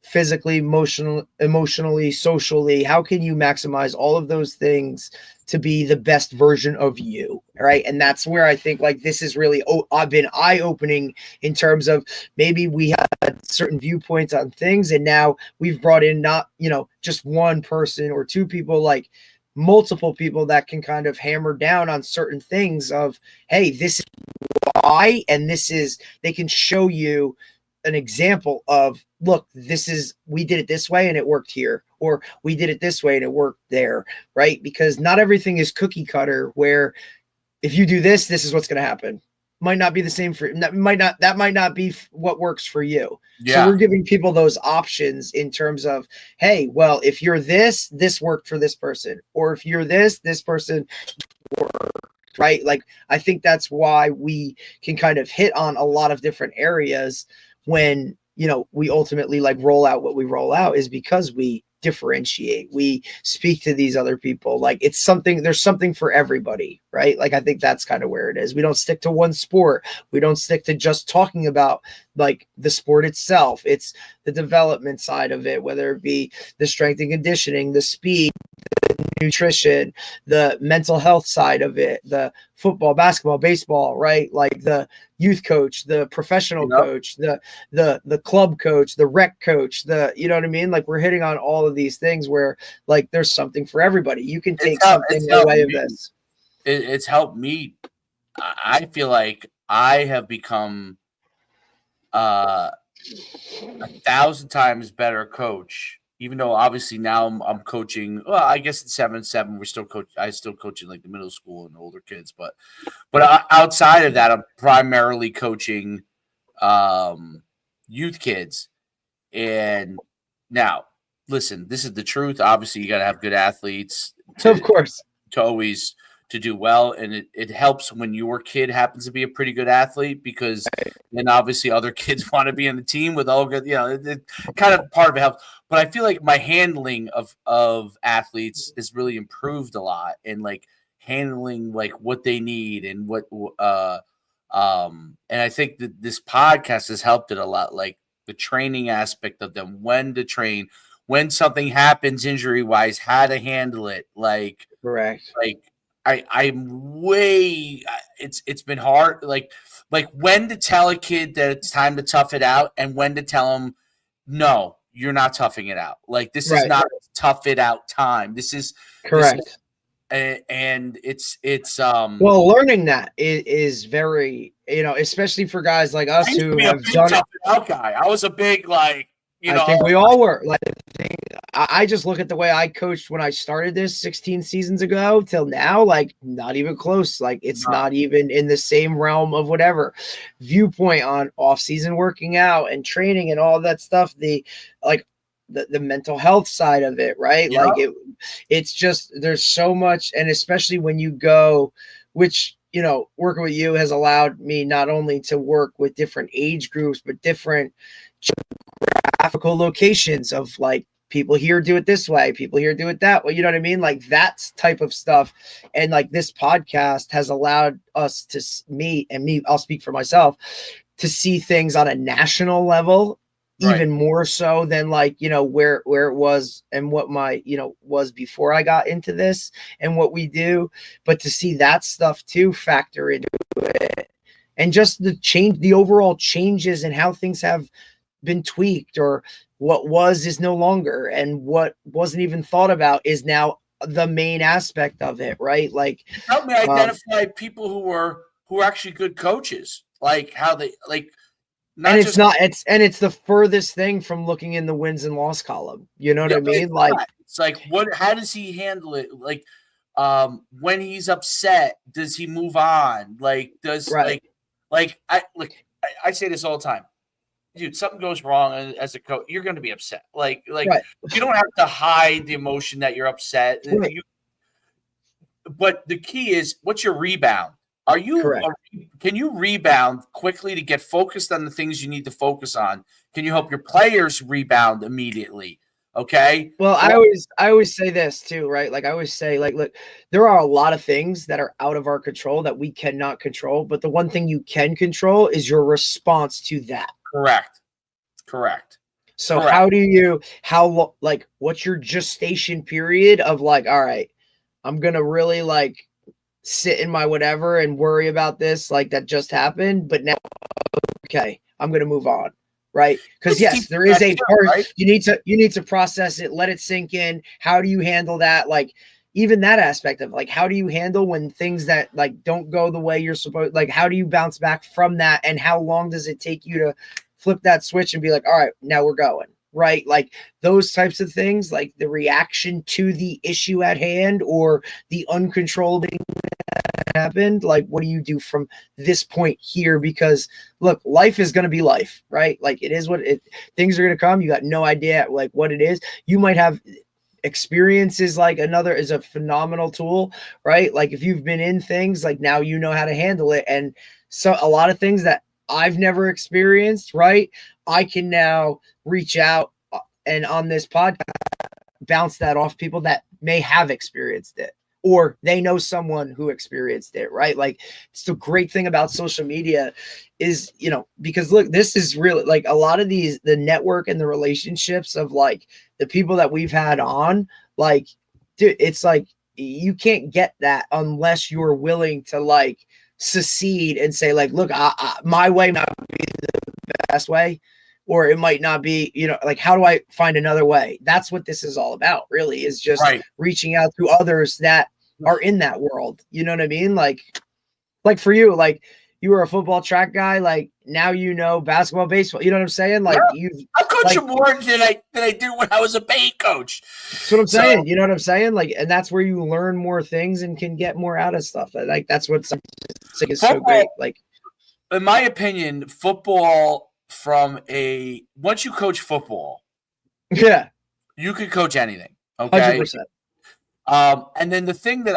physically, emotionally, socially? How can you maximize all of those things to be the best version of you, right? And that's where I think like this is really been eye-opening in terms of maybe we had certain viewpoints on things, and now we've brought in not, just one person or two people, like multiple people that can kind of hammer down on certain things of, hey, this is why, and they can show you an example of, look, we did it this way and it worked here, or we did it this way and it worked there, right? Because not everything is cookie cutter, where if you do this is what's going to happen. Might not be the same for that might not be what works for you. Yeah. So we're giving people those options in terms of, hey, well, if you're this worked for this person, or if you're this person worked, right? Like I think that's why we can kind of hit on a lot of different areas when, we ultimately like roll out what we roll out, is because we differentiate, we speak to these other people. Like there's something for everybody, right? Like I think that's kind of where it is. We don't stick to one sport. We don't stick to just talking about like the sport itself. It's the development side of it, whether it be the strength and conditioning, the speed, the nutrition, the mental health side of it, the football, basketball, baseball, right? Like the youth coach, the professional coach, the club coach, the rec coach, you know what I mean? Like we're hitting on all of these things where like there's something for everybody. You can take something away of this. It's helped me. I feel like I have become 1,000 times better coach, even though obviously now I'm coaching. Well, I guess it's 7-7. I still coaching like the middle school and older kids, but outside of that, I'm primarily coaching youth kids. And now listen, this is the truth. Obviously, you got to have good athletes Of course. to always to do well, and it helps when your kid happens to be a pretty good athlete, because then obviously other kids want to be in the team with all good, it kind of part of it helps. But I feel like my handling of athletes has really improved a lot, and like handling like what they need and what and I think that this podcast has helped it a lot, like the training aspect of them, when to train, when something happens injury wise, how to handle it, Correct. like I'm way it's been hard, like when to tell a kid that it's time to tough it out and when to tell them no, you're not toughing it out, like this is Right. not tough it out time, this is Correct. and it's Well, learning that is very, especially for guys like I us used to who be a have big done it. tough it out guy. I was a big I think we all were. Like, I just look at the way I coached when I started this 16 seasons ago till now, like not even close. Like it's not even in the same realm of whatever viewpoint on off-season working out and training and all that stuff. The mental health side of it, right? Yeah. Like it's just there's so much, and especially when you go, which working with you has allowed me not only to work with different age groups, but different geographical locations of like people here do it this way, people here do it that way. You know what I mean? Like that type of stuff. And like this podcast has allowed us to me, I'll speak for myself, to see things on a national level, even more so than like, where it was and what my, was before I got into this and what we do. But to see that stuff too factor into it, and just the overall changes and how things have been tweaked, or what is no longer, and what wasn't even thought about is now the main aspect of it, right? Like help me identify people who are actually good coaches, like how they like and it's the furthest thing from looking in the wins and loss column, you know what I mean? Like it's like how does he handle it, like when he's upset, does he move on, like does I say this all the time, dude, something goes wrong as a coach, you're going to be upset. Like you don't have to hide the emotion that you're upset. Right. But the key is, what's your rebound? Are you can you rebound quickly to get focused on the things you need to focus on? Can you help your players rebound immediately? Okay. Well, I always say this too, right? Like I always say, like, look, there are a lot of things that are out of our control that we cannot control, but the one thing you can control is your response to that. Correct. So what's your gestation period of like, all right, I'm going to really like sit in my whatever and worry about this, like that just happened. But now, okay, I'm going to move on. Right. Because yes, there is a part, right? You need to process it, let it sink in. How do you handle that? Like even that aspect of like, how do you handle when things that like don't go the way you're supposed, like, how do you bounce back from that? And how long does it take you to flip that switch and be like, all right, now we're going, right? Like those types of things, like the reaction to the issue at hand or the uncontrollable that happened. Like, what do you do from this point here? Because look, life is going to be life, right? Like it is things are going to come. You got no idea like what it is. You might have experiences, like another is a phenomenal tool, right? Like if you've been in things, like now you know how to handle it. And so a lot of things that I've never experienced, right? I can now reach out and on this podcast bounce that off people that may have experienced it, or they know someone who experienced it, right? Like it's the great thing about social media is, because look, this is really like a lot of the network and the relationships of like the people that we've had on, like, dude, it's like, you can't get that unless you're willing to like secede and say like, look, my way might not be the best way, or it might not be, like, how do I find another way? That's what this is all about, really, is just reaching out to others that are in that world. You know what I mean? Like for you, like you were a football track guy, like now basketball, baseball. You know what I'm saying? Like I coach you more than I do when I was a paid coach. That's what I'm saying. You know what I'm saying? Like, and that's where you learn more things and can get more out of stuff. Like that's what's is so great. Like, in my opinion, football once you coach football, You could coach anything. Okay. 100%. And then the thing that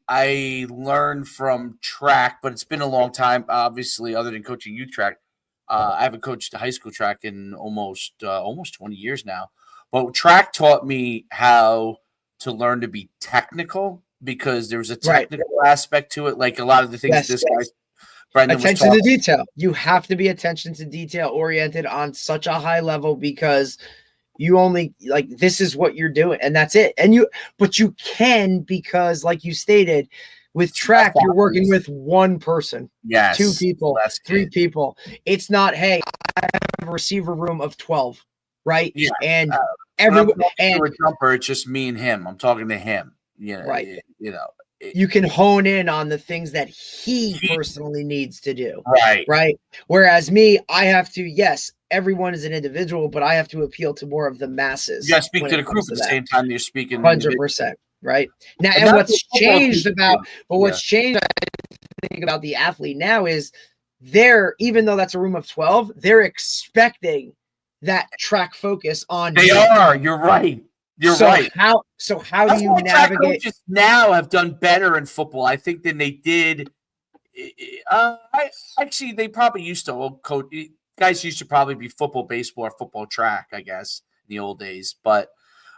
I learned from track, but it's been a long time, obviously, other than coaching youth track. I haven't coached high school track in almost 20 years now. But track taught me how to learn to be technical because there was a technical aspect to it. Like a lot of the things this guy, Brendan, attention to detail. You have to be attention to detail oriented on such a high level because you only like this is what you're doing and that's it. But you can because like you stated with track, you're working with one person, two people, three people. It's not, hey, I have a receiver room of 12, right? Yeah. And everyone and a jumper, it's just me and him. I'm talking to him. Right. You can hone in on the things that he personally needs to do. Right. Whereas me, I have to, yes, everyone is an individual, but I have to appeal to more of the masses. You got to speak to the group at the same time you're speaking. 100%. Right. Now, and what's changed what's changed, I think, about the athlete now is even though that's a room of 12, they're expecting that track focus on. They are. You're right. You're right. How do you navigate? Coaches now have done better in football, I think, than they did. They probably used to coach. Guys used to probably be football, baseball, or football track, I guess, in the old days. But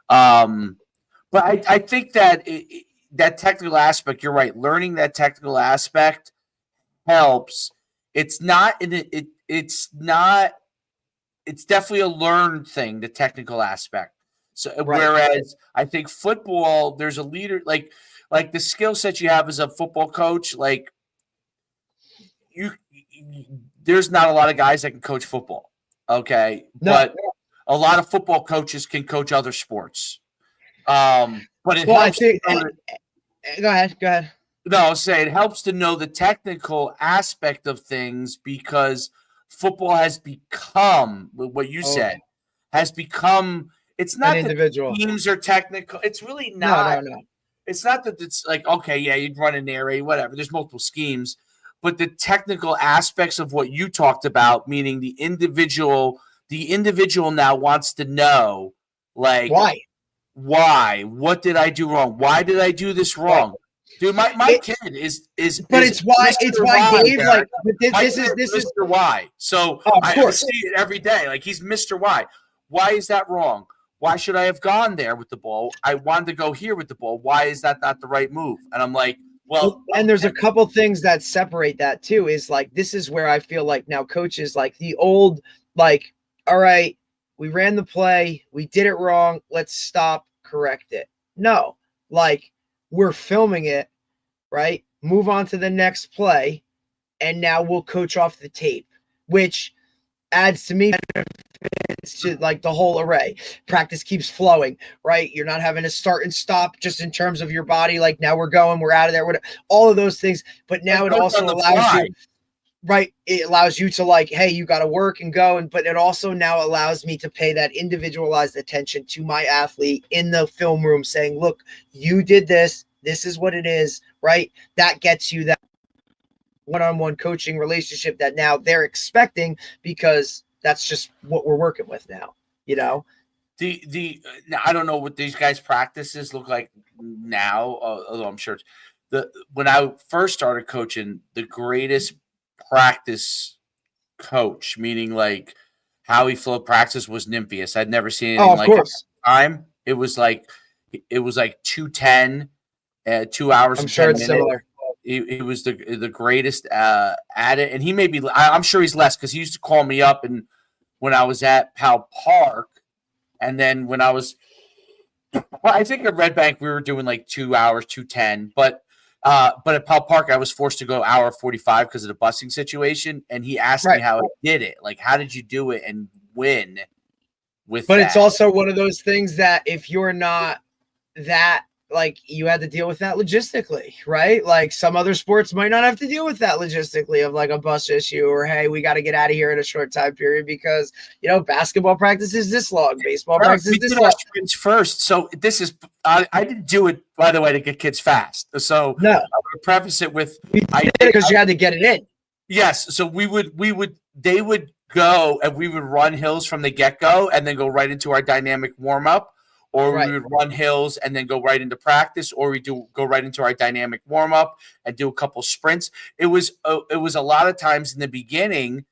I think that that technical aspect, you're right. Learning that technical aspect helps. It's definitely a learned thing, the technical aspect. So whereas I think football, there's a leader like the skill set you have as a football coach, like there's not a lot of guys that can coach football. Okay. No. But a lot of football coaches can coach other sports. But it helps. Go ahead. No, I'll say it helps to know the technical aspect of things because football has become what you said has become. It's not that individual teams are technical. It's really not. No. It's not that it's like, okay, yeah, you'd run an air raid, whatever. There's multiple schemes. But the technical aspects of what you talked about, meaning the individual now wants to know, like, why? What did I do wrong? Why did I do this wrong? Dude, my kid is. But it's why Dave. Like, this is Mr. Y. So I see it every day. Like he's Mr. Y. Why is that wrong? Why should I have gone there with the ball? I wanted to go here with the ball. Why is that not the right move? And I'm like, well, and there's a couple things that separate that too. Is like this is where I feel like now coaches like the old like, all right, we ran the play, we did it wrong, let's stop, correct it. No, like we're filming it, right? Move on to the next play, and now we'll coach off the tape, which adds to me to like the whole array. Practice keeps flowing, right? You're not having to start and stop just in terms of your body. Like now we're out of there, all of those things. But now it also allows you, right? It allows you to like, hey, you got to work and go. But it also now allows me to pay that individualized attention to my athlete in the film room saying, look, you did this. This is what it is, right? That gets you that one-on-one coaching relationship that now they're expecting because that's just what we're working with now, I don't know what these guys' practices look like now, although I'm sure when I first started coaching, the greatest practice coach, meaning like how he flowed practice, was Nympheus. I'd never seen anything like it at the time. It was like 210, 2 hours. I'm sure it's similar. He was the greatest at it, and he may be. I'm sure he's less because he used to call me up, and when I was at Powell Park, and then when I was, I think at Red Bank we were doing like 2 hours, 210, but at Powell Park I was forced to go hour 45 because of the busing situation, and he asked me how I did it, like how did you do it and win with. But it's also one of those things that if you're not that. Like you had to deal with that logistically, right? Like some other sports might not have to deal with that logistically of like a bus issue or, hey, we got to get out of here in a short time period because, basketball practice is this long, baseball practice is this long. First. So this is, I didn't do it, by the way, to get kids fast. So no. I'm going to preface it with, because you had to get it in. Yes. So they would go and we would run hills from the get-go and then go right into our dynamic warm-up, or Right. we would run hills and then go right into practice, or we do go right into our dynamic warm-up and do a couple sprints. It was a lot of times in the beginning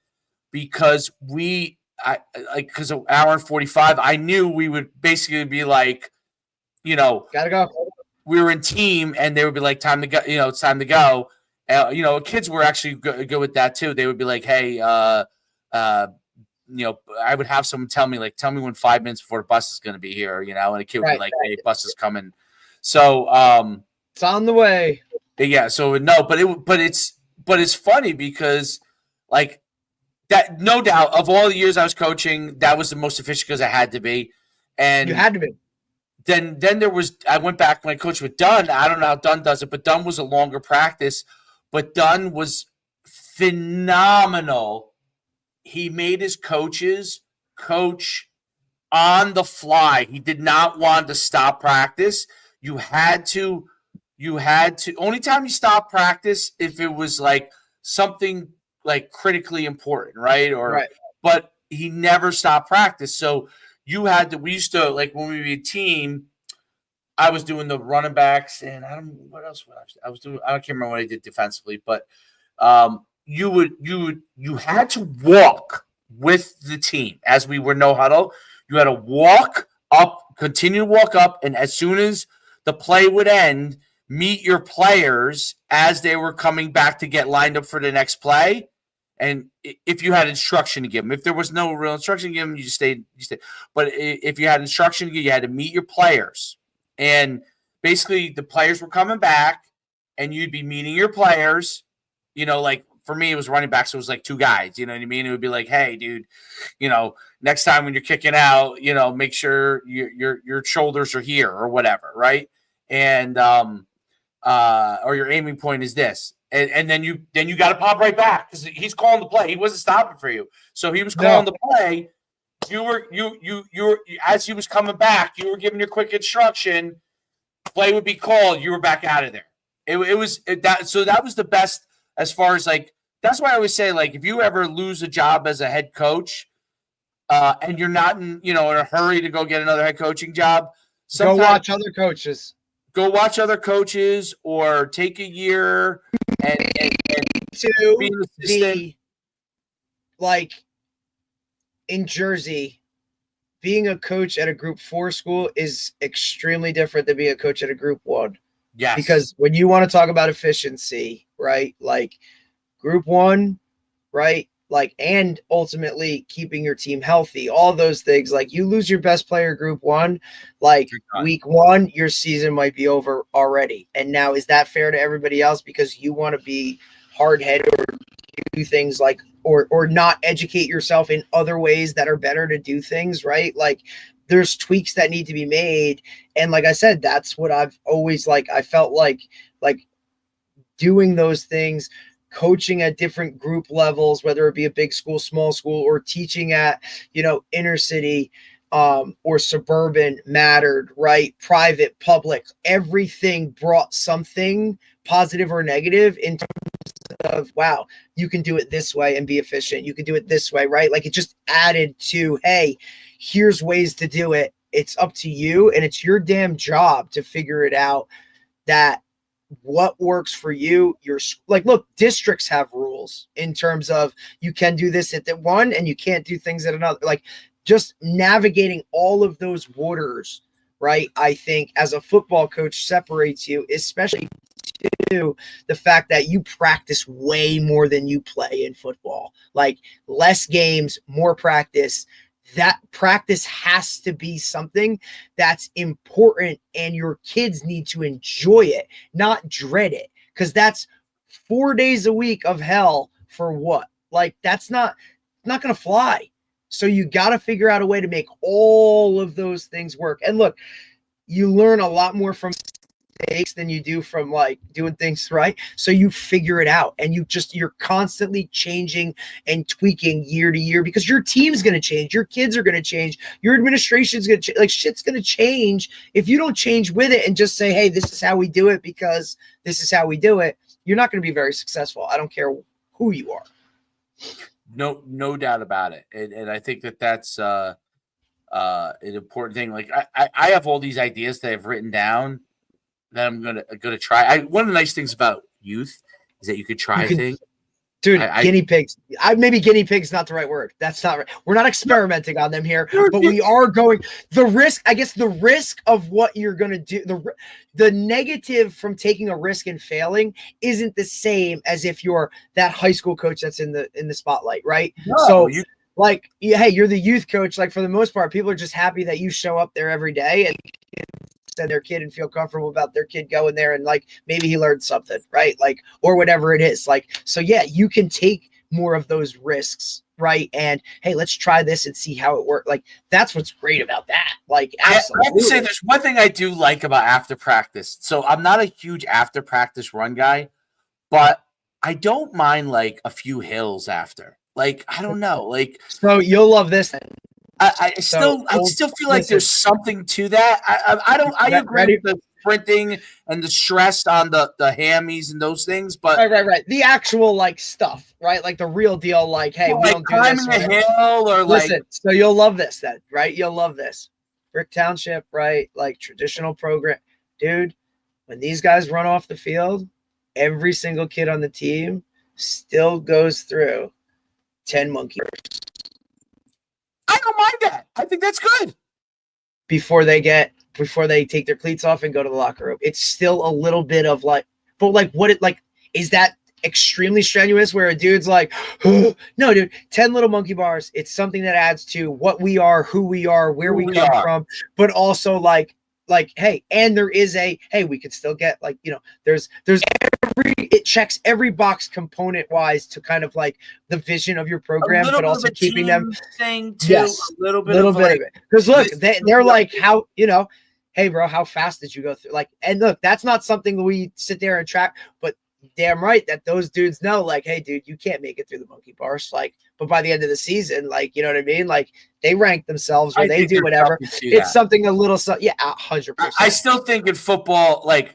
because because an hour and 45, I knew we would basically be like, Gotta go. we were in team and they would be like, time to go, it's time to go. Kids were actually good with that too. They would be like, hey, I would have someone tell me when 5 minutes before the bus is going to be here, and a kid would be like, hey, bus is coming. So, it's on the way. Yeah. So no, but it's funny because like that, no doubt of all the years I was coaching, that was the most efficient because I had to be. And you had to be. Then I went back when I coached with Dunn. I don't know how Dunn does it, but Dunn was a longer practice, but Dunn was phenomenal. He made his coaches coach on the fly. He did not want to stop practice. You had to, only time you stop practice if it was like something like critically important, right? But he never stopped practice. So we used to, like when we were a team, I was doing the running backs and I can't remember what I did defensively, but you had to walk with the team as we were no huddle. You had to walk up, continue to walk up, and as soon as the play would end, meet your players as they were coming back to get lined up for the next play. And if you had instruction to give them, if there was no real instruction to give them, you just stayed. But if you had instruction to give, you had to meet your players. And basically the players were coming back and you'd be meeting your players, like for me, it was running back. So it was like two guys, you know what I mean? It would be like, hey, dude, next time when you're kicking out, make sure your shoulders are here or whatever. Right. And, or your aiming point is this. And then you got to pop right back because he's calling the play. He wasn't stopping for you. So he was calling the play. You were as he was coming back, you were giving your quick instruction. Play would be called. You were back out of there. That was the best as far as like, that's why I always say, like, if you ever lose a job as a head coach, and you're not in a hurry to go get another head coaching job, go watch other coaches. Go watch other coaches or take a year and be an assistant. Like in Jersey, being a coach at a group 4 school is extremely different than being a coach at a group 1. Yes. Because when you want to talk about efficiency, right? Like group 1, right? Like, and ultimately keeping your team healthy, all those things. Like you lose your best player group 1, like week 1, your season might be over already. And now, is that fair to everybody else because you want to be hard-headed or do things like, or not educate yourself in other ways that are better to do things, right? Like there's tweaks that need to be made. And like I said, that's what I've always I felt like doing those things, coaching at different group levels, whether it be a big school, small school, or teaching at, inner city or suburban mattered, right? Private, public, everything brought something positive or negative in terms of, wow, you can do it this way and be efficient. You can do it this way, right? Like it just added to, hey, here's ways to do it. It's up to you. And it's your damn job to figure it out, that what works for you. You're like, look, districts have rules in terms of you can do this at that one and you can't do things at another. Like just navigating all of those waters, right? I think as a football coach separates you, especially to the fact that you practice way more than you play in football, like less games, more practice. That practice has to be something that's important and your kids need to enjoy it, not dread it. Because that's 4 days a week of hell for what? Like that's not going to fly. So you got to figure out a way to make all of those things work. And look, you learn a lot more from mistakes than you do from like doing things right. So you figure it out and you're constantly changing and tweaking year to year because your team's going to change. Your kids are going to change. Your administration's going to change. Like shit's going to change. If you don't change with it and just say, hey, this is how we do it because this is how we do it, you're not going to be very successful. I don't care who you are. No doubt about it. And I think that's an important thing. Like I have all these ideas that I've written down that I'm gonna try. One of the nice things about youth is that you could try things. Dude, guinea pigs. Maybe guinea pigs not the right word. That's not right. We're not experimenting on them here, but we are going. The risk, I guess, the risk of what you're gonna do, the negative from taking a risk and failing isn't the same as if you're that high school coach that's in the spotlight, right? No, so hey, you're the youth coach. Like for the most part, people are just happy that you show up there every day and send their kid and feel comfortable about their kid going there and like maybe he learned something, right? Like, or whatever it is. Like, so yeah, you can take more of those risks, right? And hey, let's try this and see how it works. Like, that's what's great about that. Like, absolutely. I have to say, there's one thing I do like about after practice. So I'm not a huge after practice run guy, but I don't mind like a few hills after. Like, I don't know. Like, so you'll love this. I still feel like there's something to that. I agree with the sprinting and the stress on the hammies and those things, but right. The actual like stuff, right? Like the real deal. Like, hey, we don't do this. Climbing a hill or listen. So you'll love this, then, right? You'll love this. Brick Township, right? Like traditional program, dude. When these guys run off the field, every single kid on the team still goes through 10 monkey bars. I don't mind that. I think that's good. Before they take their cleats off and go to the locker room. It's still a little bit of like, but like what it like is that extremely strenuous where a dude's like, oh, no, dude, 10 little monkey bars. It's something that adds to what we are, who we are, where we come from, but also like, hey, and there is hey, we could still get like, there's it checks every box component wise to kind of like the vision of your program, but also keeping them thing too, a little bit of it. Because look, they're like, how, hey bro, how fast did you go through? Like, and look, that's not something we sit there and track, but damn right that those dudes know, like, hey dude, you can't make it through the monkey bars. Like, but by the end of the season, like, you know what I mean? Like they rank themselves or they do whatever. It's something a little, 100%. I still think in football, like,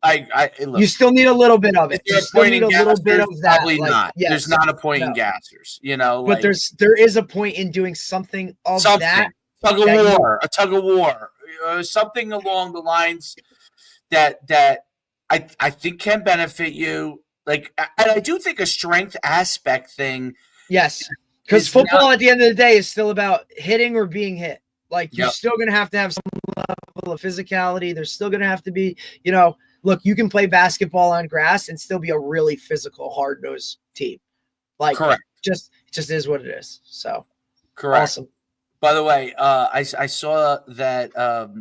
look, you still need a little bit of it. You still need a little bit of that. Probably like, not. Yes, there's not a point in gassers, but like, there is a point in doing something of that. A tug of war, something along the lines that I think can benefit you. Like, and I do think a strength aspect thing. Yes, because football at the end of the day is still about hitting or being hit. Like, you're still going to have some level of physicality. There's still going to have to be, look, you can play basketball on grass and still be a really physical, hard-nosed team. Like, correct. It just is what it is. So, correct. Awesome. By the way, I saw that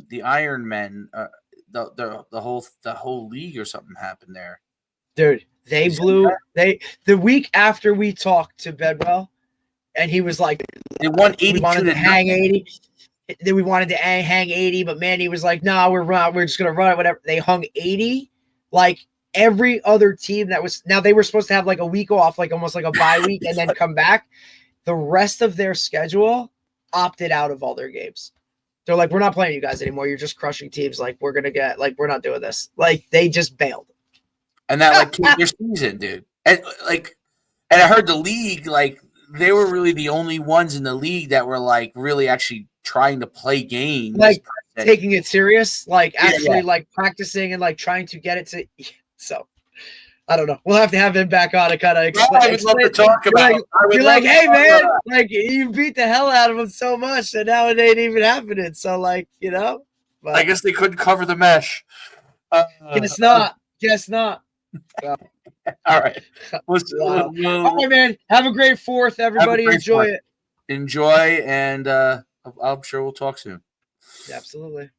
the Iron Men, the whole league or something happened there. Dude, the week after we talked to Bedwell, and he was like, they won 82 we wanted to hang 80. Then we wanted to hang 80, but Manny was like, no, we're just gonna run it, whatever. They hung 80. Like every other team that was, now they were supposed to have like a week off, like almost like a bye week, and then come back. The rest of their schedule opted out of all their games. They're like, we're not playing you guys anymore. You're just crushing teams. Like, we're not doing this. Like, they just bailed. And that like killed their season, dude. And I heard the league, like, they were really the only ones in the league that were like really actually trying to play games, like taking it serious, like actually like practicing and like trying to get it to. So I don't know. We'll have to have him back on to kind of explain. I would love to talk about it. You're like, hey man, like you beat the hell out of him so much that now it ain't even happening. So like, but I guess they couldn't cover the mesh. Guess not. So. All right. All right, man. Have a great 4th, everybody. Enjoy it. Enjoy, and I'm sure we'll talk soon. Absolutely.